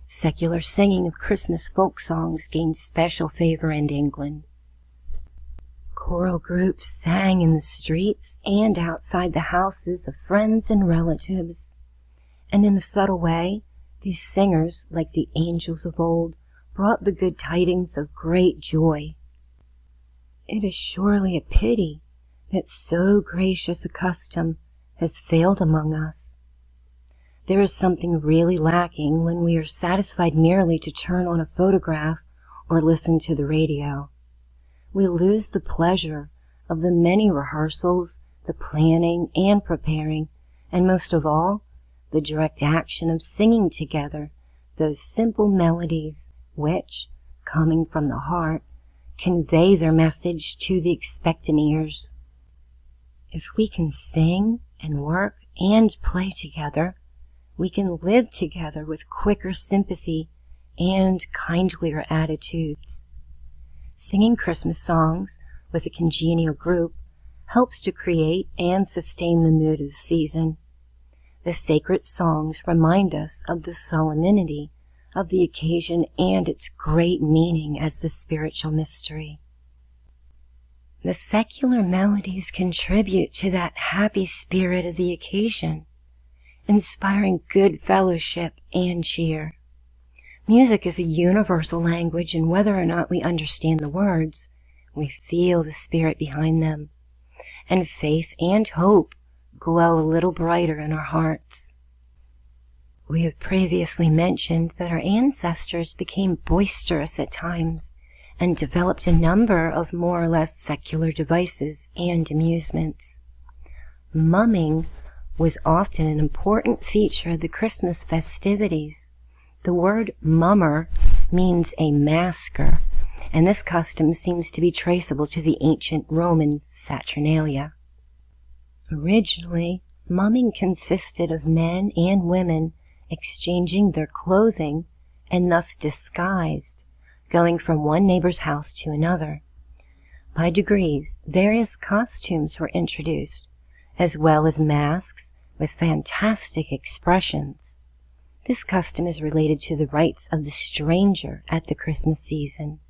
Secular singing of Christmas folk songs gained special favor in England. Choral groups sang in the streets and outside the houses of friends and relatives, and in a subtle way, these singers, like the angels of old, brought the good tidings of great joy. It is surely a pity that so gracious a custom has failed among us. There is something really lacking when we are satisfied merely to turn on a photograph or listen to the radio. We lose the pleasure of the many rehearsals, the planning and preparing, and most of all, the direct action of singing together those simple melodies which, coming from the heart, convey their message to the expectant ears. If we can sing and work and play together, we can live together with quicker sympathy and kindlier attitudes. Singing Christmas songs with a congenial group helps to create and sustain the mood of the season. The sacred songs remind us of the solemnity of the occasion and its great meaning as the spiritual mystery. The secular melodies contribute to that happy spirit of the occasion, inspiring good fellowship and cheer. Music is a universal language, and whether or not we understand the words, we feel the spirit behind them, and faith and hope glow a little brighter in our hearts. We have previously mentioned that our ancestors became boisterous at times and developed a number of more or less secular devices and amusements. Mumming was often an important feature of the Christmas festivities. The word mummer means a masker, and this custom seems to be traceable to the ancient Roman Saturnalia. Originally, mumming consisted of men and women exchanging their clothing and thus disguised, going from one neighbor's house to another. By degrees, various costumes were introduced, as well as masks with fantastic expressions. This custom is related to the rights of the stranger at the Christmas season.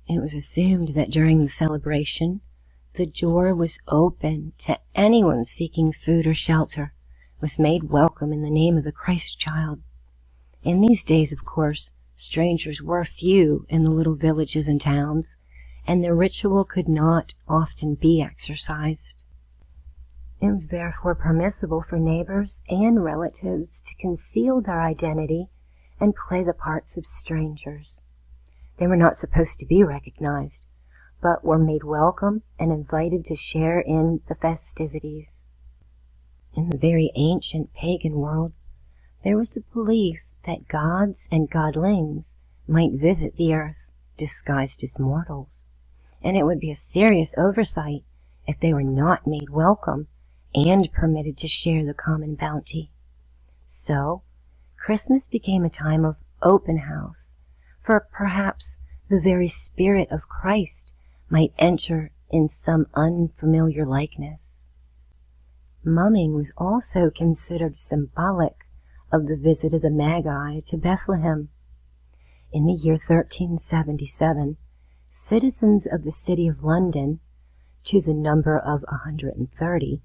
It was assumed that during the celebration, the door was open to anyone seeking food or shelter, was made welcome in the name of the Christ child. In these days, of course, strangers were few in the little villages and towns, and the ritual could not often be exercised. It was therefore permissible for neighbors and relatives to conceal their identity and play the parts of strangers. They were not supposed to be recognized, but were made welcome and invited to share in the festivities. In the very ancient pagan world, there was the belief that gods and godlings might visit the earth disguised as mortals, and it would be a serious oversight if they were not made welcome and permitted to share the common bounty. So, Christmas became a time of open house, for perhaps the very spirit of Christ might enter in some unfamiliar likeness. Mumming was also considered symbolic of the visit of the Magi to Bethlehem. In the year 1377, citizens of the city of London, to the number of 130,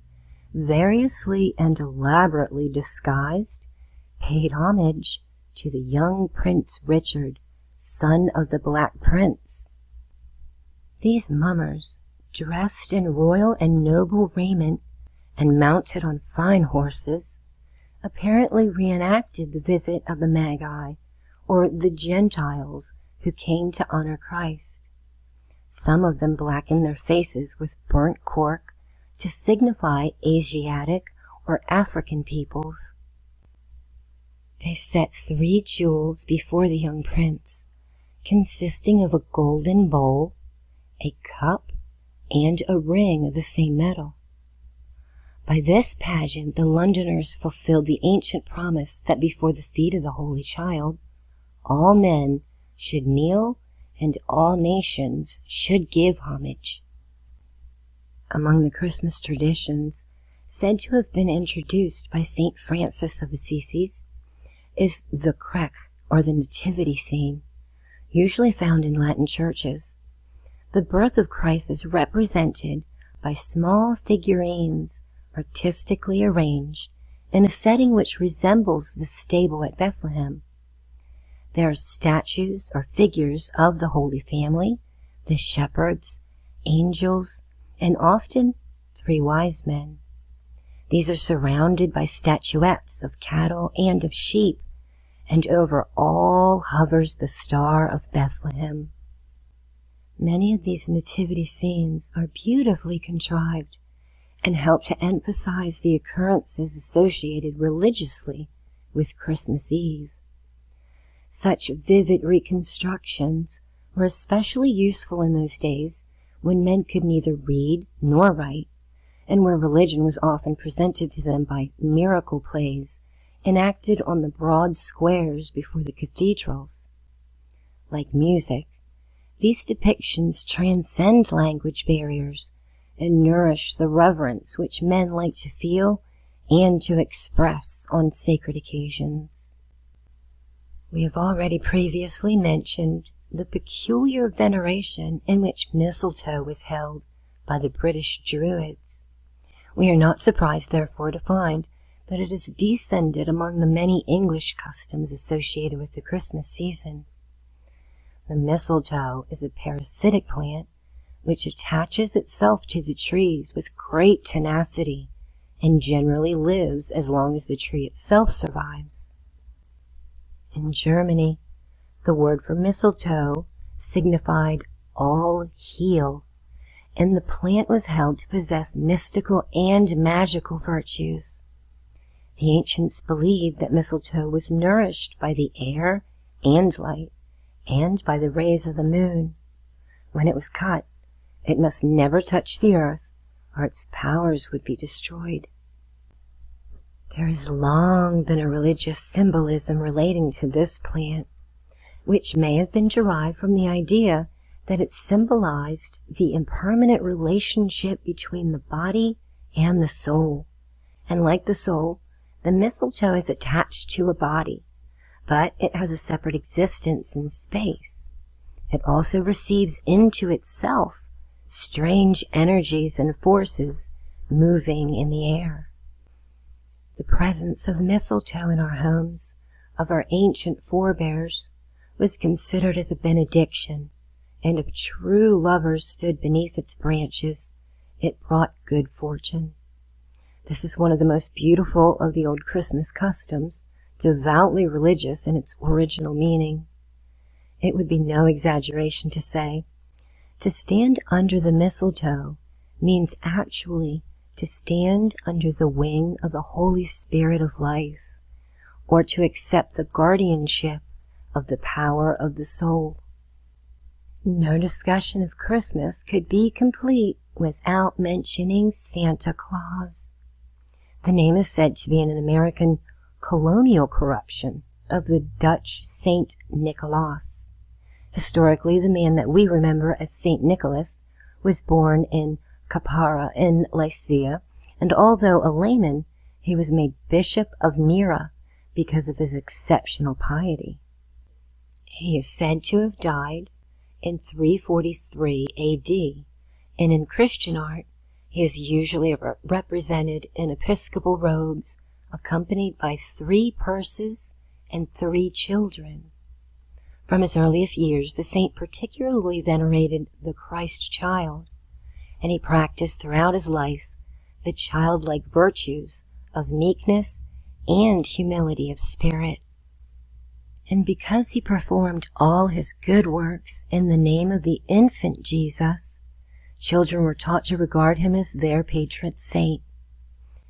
variously and elaborately disguised, paid homage to the young Prince Richard, son of the Black Prince. These mummers, dressed in royal and noble raiment and mounted on fine horses, apparently reenacted the visit of the Magi, or the Gentiles who came to honor Christ. Some of them blackened their faces with burnt cork to signify Asiatic or African peoples. They set 3 jewels before the young prince, consisting of a golden bowl, a cup, and a ring of the same metal. By this pageant the Londoners fulfilled the ancient promise that before the feet of the Holy Child all men should kneel and all nations should give homage. Among the Christmas traditions said to have been introduced by St. Francis of Assisi is the crèche, or the nativity scene, usually found in Latin churches. The birth of Christ is represented by small figurines artistically arranged in a setting which resembles the stable at Bethlehem. There are statues or figures of the Holy Family, the shepherds, angels, and often 3 wise men. These are surrounded by statuettes of cattle and of sheep, and over all hovers the Star of Bethlehem. Many of these nativity scenes are beautifully contrived and help to emphasize the occurrences associated religiously with Christmas Eve. Such vivid reconstructions were especially useful in those days when men could neither read nor write, and where religion was often presented to them by miracle plays enacted on the broad squares before the cathedrals. Like music, these depictions transcend language barriers and nourish the reverence which men like to feel and to express on sacred occasions. We have already previously mentioned the peculiar veneration in which mistletoe was held by the British Druids. We are not surprised, therefore, to find that it has descended among the many English customs associated with the Christmas season. The mistletoe is a parasitic plant which attaches itself to the trees with great tenacity and generally lives as long as the tree itself survives. In Germany, the word for mistletoe signified all heal, and the plant was held to possess mystical and magical virtues. The ancients believed that mistletoe was nourished by the air and light, and by the rays of the moon. When it was cut, it must never touch the earth, or its powers would be destroyed. There has long been a religious symbolism relating to this plant, which may have been derived from the idea that it symbolized the impermanent relationship between the body and the soul. And like the soul, the mistletoe is attached to a body, but it has a separate existence in space. It also receives into itself strange energies and forces moving in the air. The presence of mistletoe in our homes, of our ancient forebears, was considered as a benediction, and if true lovers stood beneath its branches, it brought good fortune. This is one of the most beautiful of the old Christmas customs, devoutly religious in its original meaning. It would be no exaggeration to say, to stand under the mistletoe means actually to stand under the wing of the Holy Spirit of life, or to accept the guardianship of the power of the soul. No discussion of Christmas could be complete without mentioning Santa Claus. The name is said to be an American colonial corruption of the Dutch Saint Nicholas. Historically, the man that we remember as Saint Nicholas was born in Caprara in Lycia, and although a layman, he was made Bishop of Myra because of his exceptional piety. He is said to have died in 343 AD, and in Christian art, he is usually represented in episcopal robes, accompanied by 3 purses and 3 children. From his earliest years, the saint particularly venerated the Christ child, and he practiced throughout his life the childlike virtues of meekness and humility of spirit. And because he performed all his good works in the name of the infant Jesus, children were taught to regard him as their patron saint.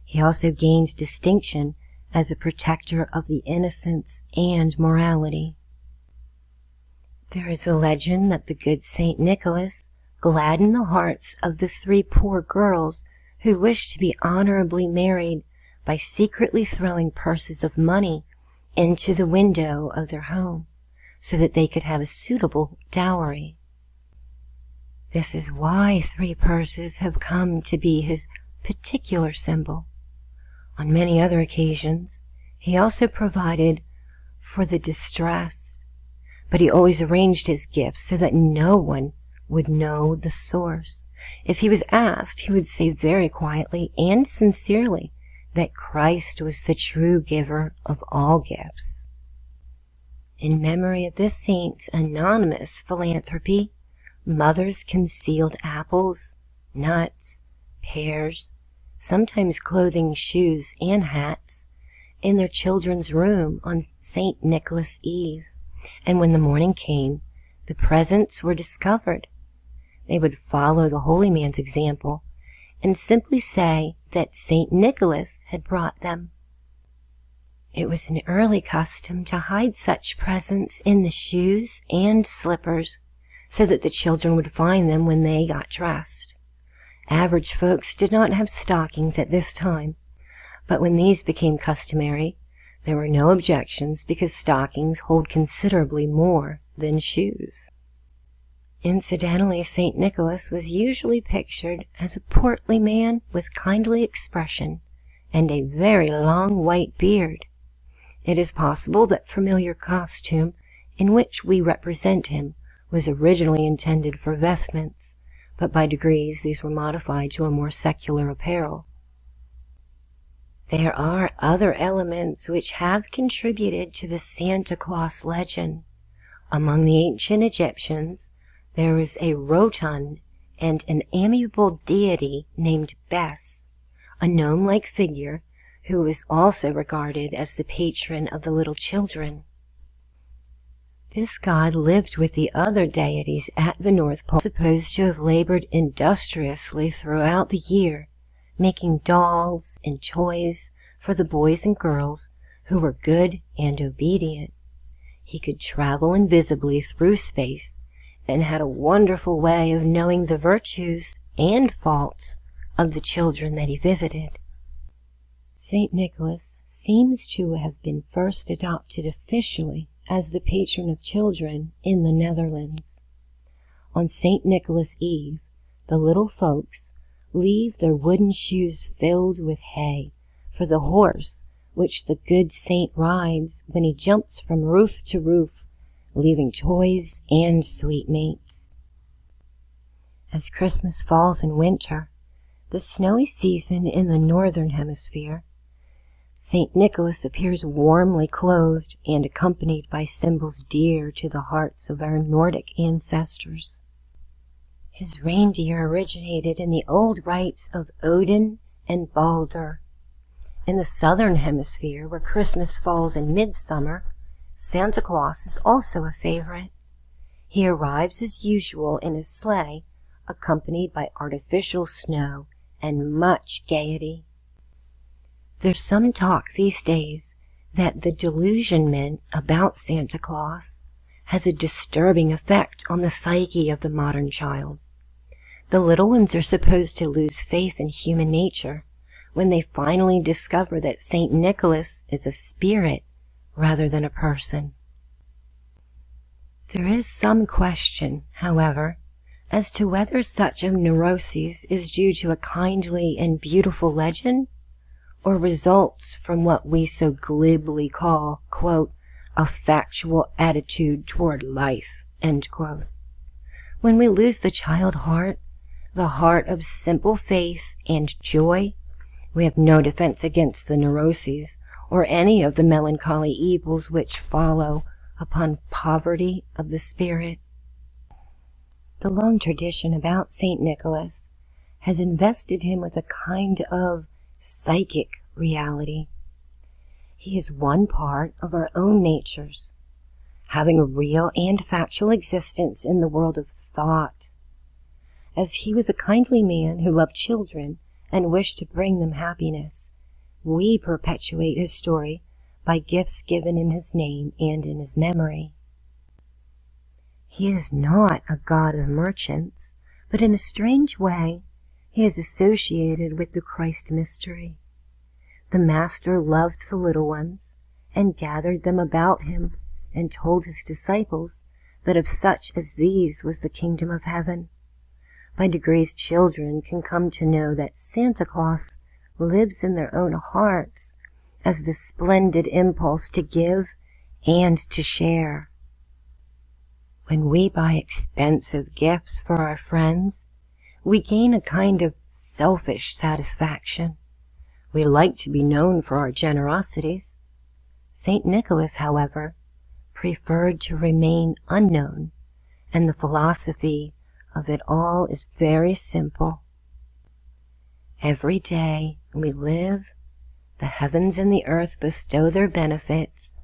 He also gained distinction as a protector of the innocence and morality. There is a legend that the good Saint Nicholas gladdened the hearts of the 3 poor girls who wished to be honorably married by secretly throwing purses of money into the window of their home so that they could have a suitable dowry. This is why 3 purses have come to be his particular symbol. On many other occasions, he also provided for the distressed, but he always arranged his gifts so that no one would know the source. If he was asked, he would say very quietly and sincerely that Christ was the true giver of all gifts. In memory of this saint's anonymous philanthropy, mothers concealed apples, nuts, pears, sometimes clothing, shoes, and hats in their children's room on St. Nicholas Eve, and when the morning came, the presents were discovered. They would follow the holy man's example and simply say that St. Nicholas had brought them. It was an early custom to hide such presents in the shoes and slippers so that the children would find them when they got dressed. Average folks did not have stockings at this time, but when these became customary, there were no objections because stockings hold considerably more than shoes. Incidentally, St. Nicholas was usually pictured as a portly man with kindly expression and a very long white beard. It is possible that familiar costume in which we represent him was originally intended for vestments, but by degrees these were modified to a more secular apparel. There are other elements which have contributed to the Santa Claus legend. Among the ancient Egyptians, there was a rotund and an amiable deity named Bes, a gnome-like figure who was also regarded as the patron of the little children. This god lived with the other deities at the North Pole, supposed to have labored industriously throughout the year, making dolls and toys for the boys and girls who were good and obedient. He could travel invisibly through space and had a wonderful way of knowing the virtues and faults of the children that he visited. St. Nicholas seems to have been first adopted officially as the patron of children in the Netherlands. On St. Nicholas Eve, the little folks leave their wooden shoes filled with hay for the horse which the good saint rides when he jumps from roof to roof, leaving toys and sweetmeats. As Christmas falls in winter, the snowy season in the northern hemisphere, St. Nicholas appears warmly clothed and accompanied by symbols dear to the hearts of our Nordic ancestors. His reindeer originated in the old rites of Odin and Balder. In the southern hemisphere, where Christmas falls in midsummer, Santa Claus is also a favorite. He arrives as usual in his sleigh, accompanied by artificial snow and much gaiety. There's some talk these days that the delusionment about Santa Claus has a disturbing effect on the psyche of the modern child. The little ones are supposed to lose faith in human nature when they finally discover that St. Nicholas is a spirit rather than a person. There is some question, however, as to whether such a neuroses is due to a kindly and beautiful legend, or results from what we so glibly call, quote, a factual attitude toward life, end quote. When we lose the child heart, the heart of simple faith and joy, we have no defense against the neuroses or any of the melancholy evils which follow upon poverty of the spirit. The long tradition about St. Nicholas has invested him with a kind of psychic reality. He is one part of our own natures, having a real and factual existence in the world of thought. As he was a kindly man who loved children and wished to bring them happiness, we perpetuate his story by gifts given in his name and in his memory. He is not a god of merchants, but in a strange way he is associated with the Christ mystery. The Master loved the little ones and gathered them about him and told his disciples that of such as these was the kingdom of heaven. By degrees children can come to know that Santa Claus lives in their own hearts as the splendid impulse to give and to share. When we buy expensive gifts for our friends, we gain a kind of selfish satisfaction. We like to be known for our generosities. St. Nicholas, however, preferred to remain unknown, and the philosophy of it all is very simple. Every day we live, the heavens and the earth bestow their benefits,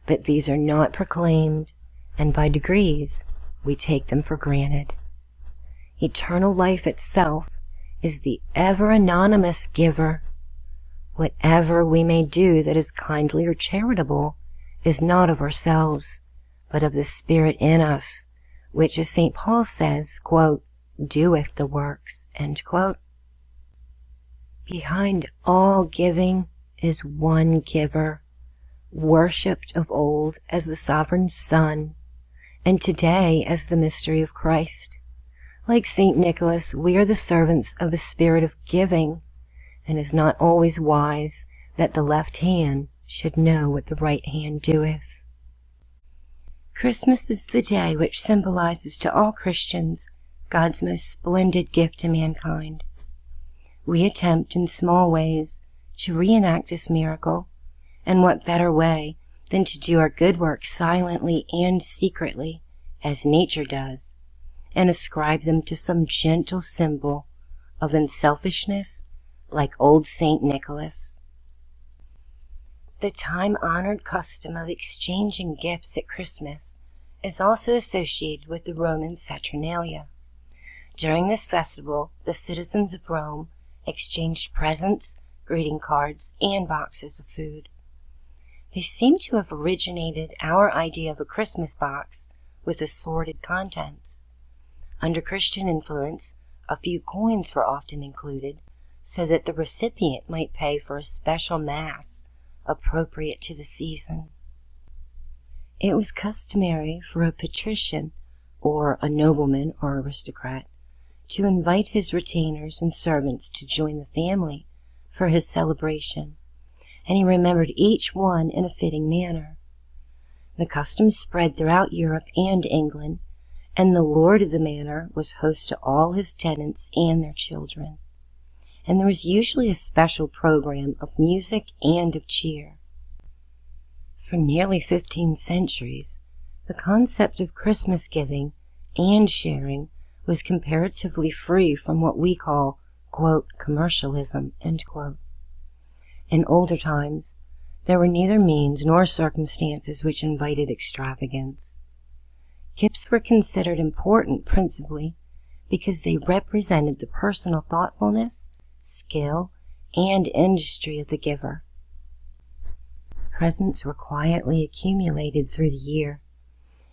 but these are not proclaimed, and by degrees we take them for granted. Eternal life itself is the ever-anonymous giver. Whatever we may do that is kindly or charitable is not of ourselves, but of the Spirit in us, which, as St. Paul says, quote, doeth the works, end quote. Behind all giving is one giver, worshipped of old as the sovereign Son, and today as the mystery of Christ. Like St. Nicholas, we are the servants of a spirit of giving, and it is not always wise that the left hand should know what the right hand doeth. Christmas is the day which symbolizes to all Christians God's most splendid gift to mankind. We attempt in small ways to reenact this miracle, and what better way than to do our good work silently and secretly, as nature does, and ascribe them to some gentle symbol of unselfishness like old St. Nicholas. The time-honored custom of exchanging gifts at Christmas is also associated with the Roman Saturnalia. During this festival, the citizens of Rome exchanged presents, greeting cards, and boxes of food. They seem to have originated our idea of a Christmas box with assorted contents. Under Christian influence, a few coins were often included so that the recipient might pay for a special mass appropriate to the season. It was customary for a patrician, or a nobleman or aristocrat, to invite his retainers and servants to join the family for his celebration, and he remembered each one in a fitting manner. The custom spread throughout Europe and England, and the lord of the manor was host to all his tenants and their children. and there was usually a special program of music and of cheer. For nearly 15 centuries, the concept of Christmas giving and sharing was comparatively free from what we call, quote, commercialism, end quote. In older times, there were neither means nor circumstances which invited extravagance. Gifts were considered important principally because they represented the personal thoughtfulness, skill, and industry of the giver. Presents were quietly accumulated through the year.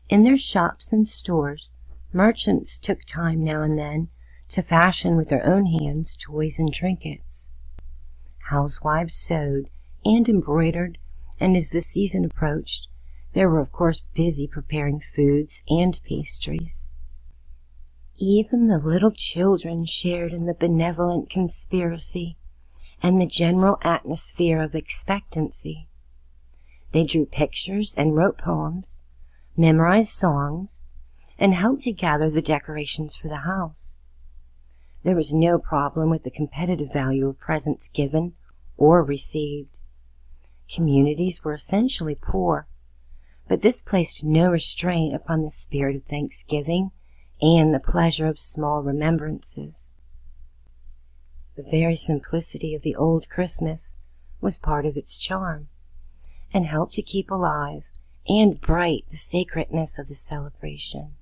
In their shops and stores, merchants took time now and then to fashion with their own hands toys and trinkets. Housewives sewed and embroidered, and as the season approached, they were of course busy preparing foods and pastries. Even the little children shared in the benevolent conspiracy and the general atmosphere of expectancy. They drew pictures and wrote poems, memorized songs, and helped to gather the decorations for the house. There was no problem with the competitive value of presents given or received. Communities were essentially poor, but this placed no restraint upon the spirit of thanksgiving and the pleasure of small remembrances. The very simplicity of the old Christmas was part of its charm, and helped to keep alive and bright the sacredness of the celebration.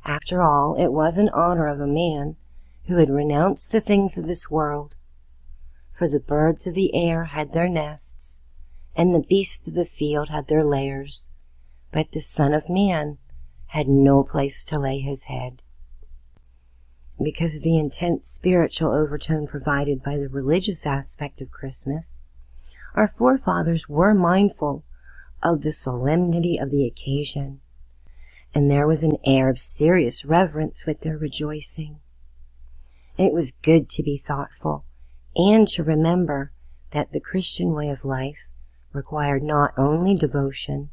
After all, it was in honor of a man who had renounced the things of this world. For the birds of the air had their nests, and the beasts of the field had their lairs, but the Son of Man had no place to lay his head. Because of the intense spiritual overtone provided by the religious aspect of Christmas, our forefathers were mindful of the solemnity of the occasion, and there was an air of serious reverence with their rejoicing. It was good to be thoughtful and to remember that the Christian way of life required not only devotion,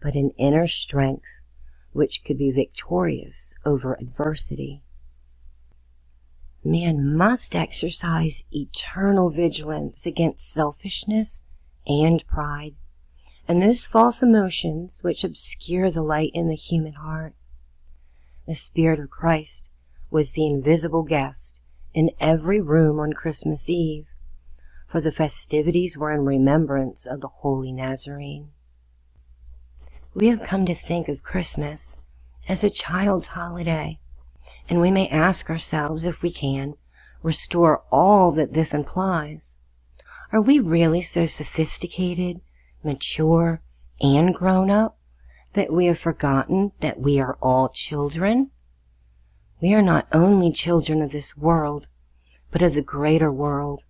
but an inner strength which could be victorious over adversity. Man must exercise eternal vigilance against selfishness and pride, and those false emotions which obscure the light in the human heart. The Spirit of Christ was the invisible guest in every room on Christmas Eve, for the festivities were in remembrance of the Holy Nazarene. We have come to think of Christmas as a child's holiday, and we may ask ourselves if we can restore all that this implies. Are we really so sophisticated, mature, and grown up that we have forgotten that we are all children? We are not only children of this world, but of the greater world,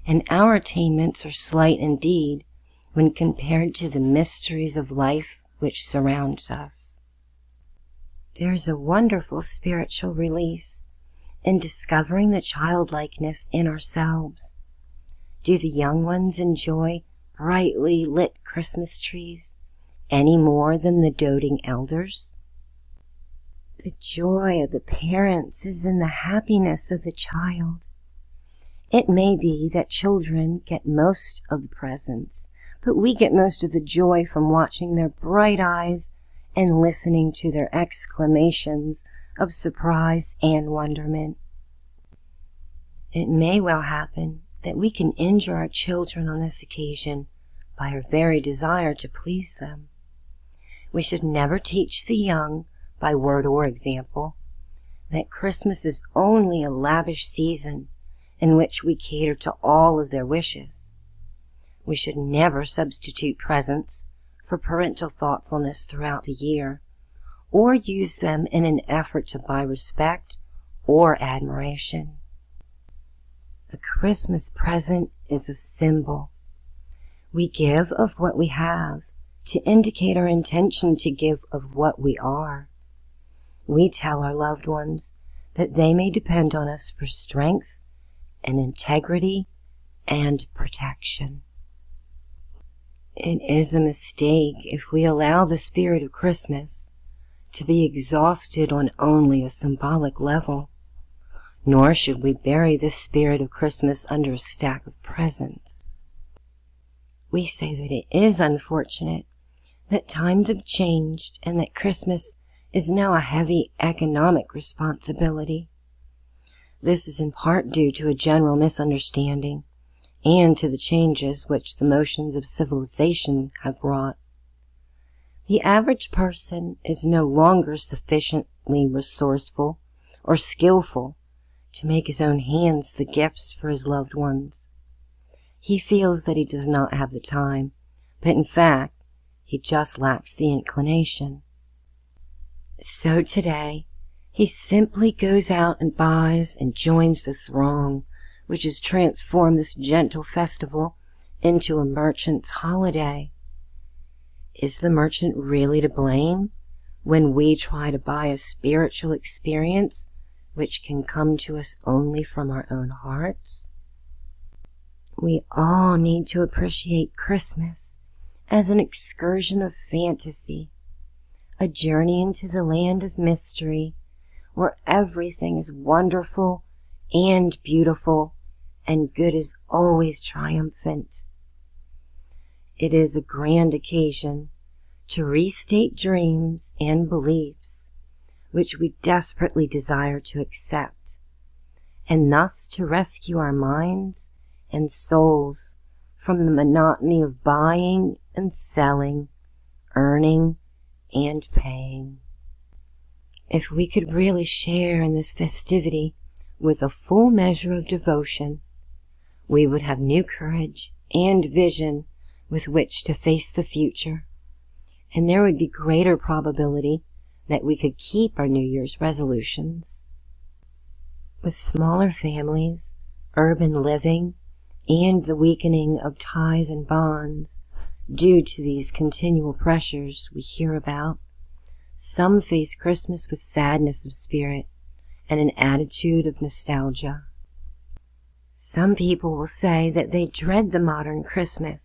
and our attainments are slight indeed when compared to the mysteries of life which surrounds us. There is a wonderful spiritual release in discovering the childlikeness in ourselves. Do the young ones enjoy brightly lit Christmas trees any more than the doting elders? The joy of the parents is in the happiness of the child. It may be that children get most of the presents, but we get most of the joy from watching their bright eyes and listening to their exclamations of surprise and wonderment. It may well happen that we can injure our children on this occasion by our very desire to please them. We should never teach the young, by word or example, that Christmas is only a lavish season in which we cater to all of their wishes. We should never substitute presents for parental thoughtfulness throughout the year, or use them in an effort to buy respect or admiration. A Christmas present is a symbol. We give of what we have to indicate our intention to give of what we are. We tell our loved ones that they may depend on us for strength and integrity and protection. It is a mistake if we allow the spirit of Christmas to be exhausted on only a symbolic level. nor should we bury the spirit of Christmas under a stack of presents. We say that it is unfortunate that times have changed and that Christmas is now a heavy economic responsibility. This is in part due to a general misunderstanding and to the changes which the motions of civilization have brought. The average person is no longer sufficiently resourceful or skillful to make his own hands the gifts for his loved ones. He feels that he does not have the time, but in fact, he just lacks the inclination. So today, he simply goes out and buys and joins the throng, which has transformed this gentle festival into a merchant's holiday. Is the merchant really to blame when we try to buy a spiritual experience which can come to us only from our own hearts? We all need to appreciate Christmas as an excursion of fantasy, a journey into the land of mystery, where everything is wonderful and beautiful, and good is always triumphant. It is a grand occasion to restate dreams and beliefs which we desperately desire to accept, and thus to rescue our minds and souls from the monotony of buying and selling, earning and paying. If we could really share in this festivity with a full measure of devotion, we would have new courage and vision with which to face the future, and there would be greater probability that we could keep our New Year's resolutions. With smaller families, urban living, and the weakening of ties and bonds due to these continual pressures we hear about, some face Christmas with sadness of spirit and an attitude of nostalgia. Some people will say that they dread the modern Christmas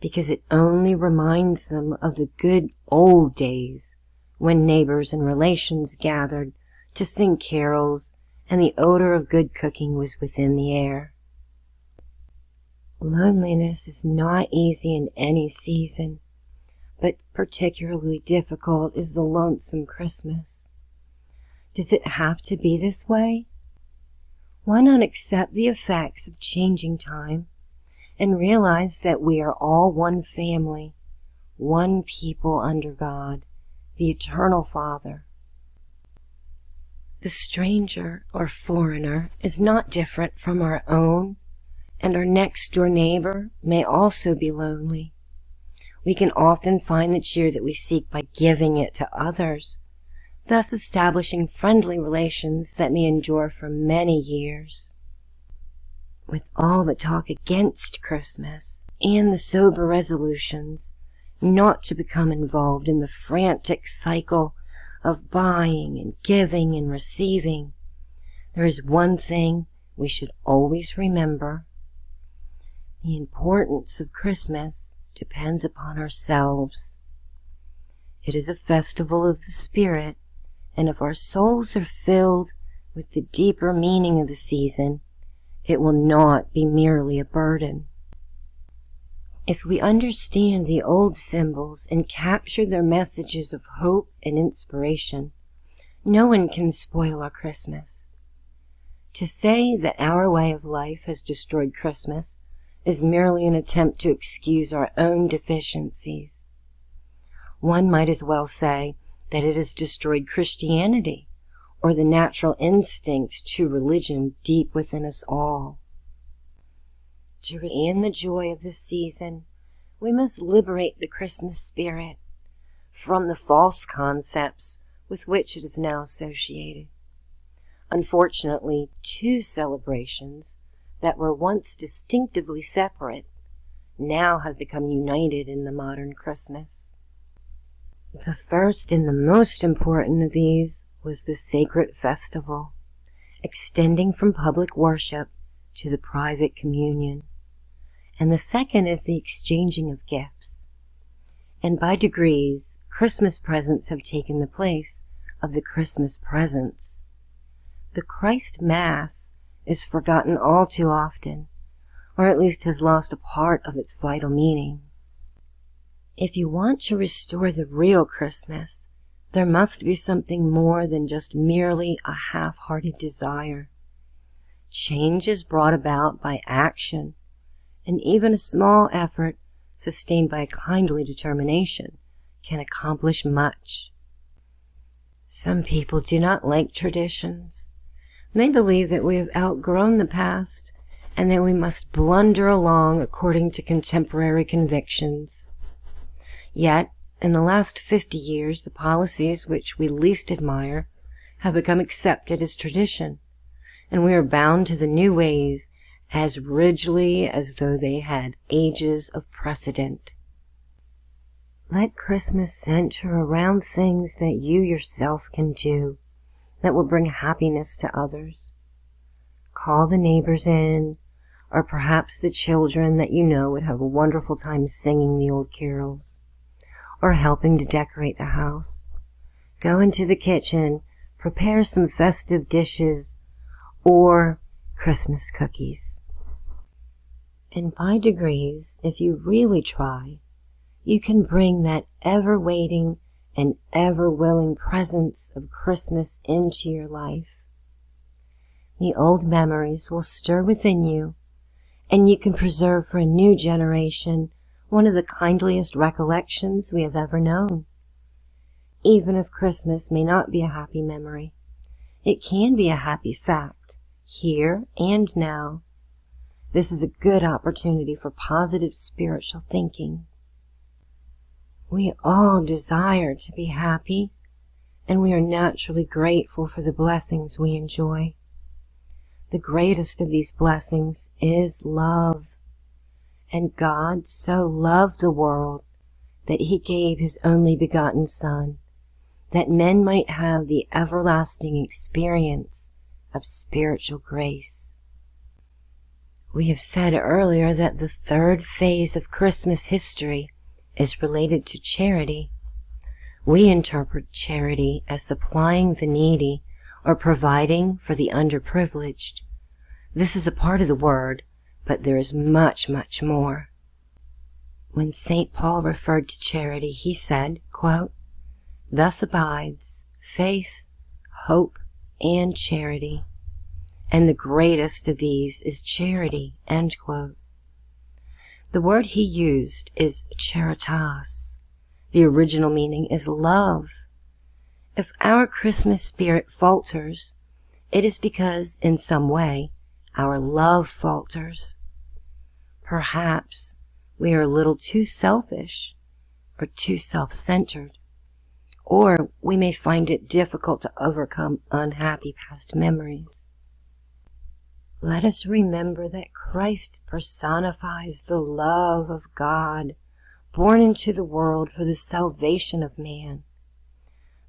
because it only reminds them of the good old days when neighbors and relations gathered to sing carols and the odor of good cooking was within the air. Loneliness is not easy in any season, but particularly difficult is the lonesome Christmas. Does it have to be this way? Why not accept the effects of changing time and realize that we are all one family, one people under God, the Eternal Father? The stranger or foreigner is not different from our own, and our next-door neighbor may also be lonely. We can often find the cheer that we seek by giving it to others, thus establishing friendly relations that may endure for many years. With all the talk against Christmas and the sober resolutions not to become involved in the frantic cycle of buying and giving and receiving, there is one thing we should always remember. The importance of Christmas depends upon ourselves. It is a festival of the Spirit, and if our souls are filled with the deeper meaning of the season, it will not be merely a burden. If we understand the old symbols and capture their messages of hope and inspiration, no one can spoil our Christmas. To say that our way of life has destroyed Christmas is merely an attempt to excuse our own deficiencies. One might as well say that it has destroyed Christianity, or the natural instinct to religion deep within us all. To regain the joy of this season, we must liberate the Christmas spirit from the false concepts with which it is now associated. Unfortunately, two celebrations that were once distinctively separate now have become united in the modern Christmas. The first and the most important of these was the sacred festival, extending from public worship to the private communion. And the second is the exchanging of gifts. And by degrees, Christmas presents have taken the place of the Christmas presents. the Christ Mass is forgotten all too often, or at least has lost a part of its vital meaning. If you want to restore the real Christmas, there must be something more than just merely a half-hearted desire. Change is brought about by action, and even a small effort sustained by a kindly determination can accomplish much. Some people do not like traditions. They believe that we have outgrown the past and that we must blunder along according to contemporary convictions. Yet, in the last 50 years, the policies which we least admire have become accepted as tradition, and we are bound to the new ways as rigidly as though they had ages of precedent. Let Christmas center around things that you yourself can do that will bring happiness to others. Call the neighbors in, or perhaps the children that you know would have a wonderful time singing the old carols, or helping to decorate the house. Go into the kitchen, prepare some festive dishes, or Christmas cookies. And by degrees, if you really try, you can bring that ever-waiting and ever-willing presence of Christmas into your life. The old memories will stir within you, and you can preserve for a new generation one of the kindliest recollections we have ever known. Even if Christmas may not be a happy memory, it can be a happy fact, here and now. This is a good opportunity for positive spiritual thinking. We all desire to be happy, and we are naturally grateful for the blessings we enjoy. The greatest of these blessings is love. And God so loved the world that He gave His only begotten Son, that men might have the everlasting experience of spiritual grace. We have said earlier that the third phase of Christmas history is related to charity. We interpret charity as supplying the needy or providing for the underprivileged. This is a part of the word, but there is much, much more. When St. Paul referred to charity, he said, quote, "Thus abides faith, hope, and charity, and the greatest of these is charity," end quote. The word he used is charitas. The original meaning is love. If our Christmas spirit falters, it is because, in some way, our love falters. Perhaps we are a little too selfish or too self-centered, or we may find it difficult to overcome unhappy past memories. Let us remember that Christ personifies the love of God, born into the world for the salvation of man.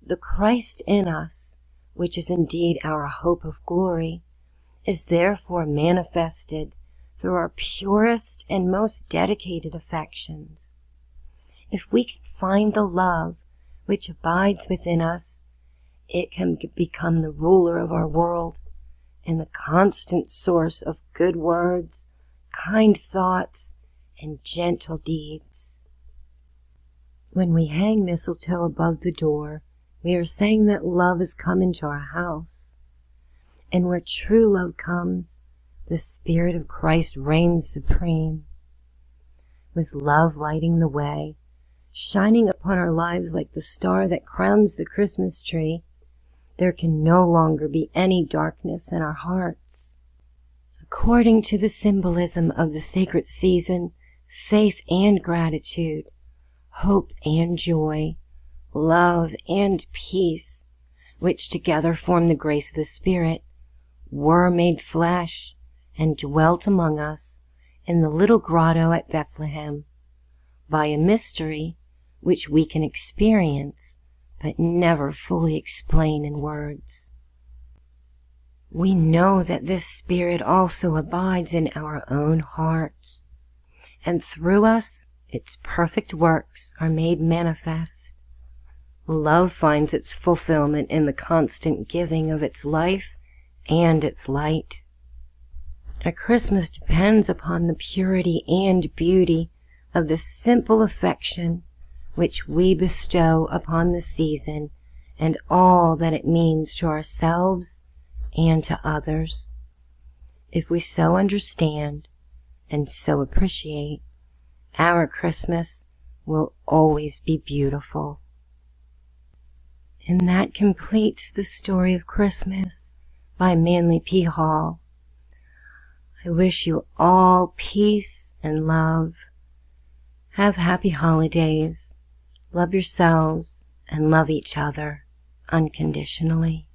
The Christ in us, which is indeed our hope of glory, is therefore manifested through our purest and most dedicated affections. If we can find the love which abides within us, it can become the ruler of our world and the constant source of good words, kind thoughts, and gentle deeds. When we hang mistletoe above the door, we are saying that love has come into our house. And where true love comes, the Spirit of Christ reigns supreme. With love lighting the way, shining upon our lives like the star that crowns the Christmas tree, there can no longer be any darkness in our hearts. According to the symbolism of the sacred season, faith and gratitude, hope and joy, love and peace, which together form the grace of the Spirit, were made flesh and dwelt among us in the little grotto at Bethlehem by a mystery which we can experience but never fully explain in words. We know that this Spirit also abides in our own hearts, and through us its perfect works are made manifest. Love finds its fulfillment in the constant giving of its life and its light. A Christmas depends upon the purity and beauty of the simple affection which we bestow upon the season and all that it means to ourselves and to others. If we so understand and so appreciate, our Christmas will always be beautiful. And that completes the story of Christmas by Manly P. Hall. I wish you all peace and love. Have happy holidays. Love yourselves and love each other unconditionally.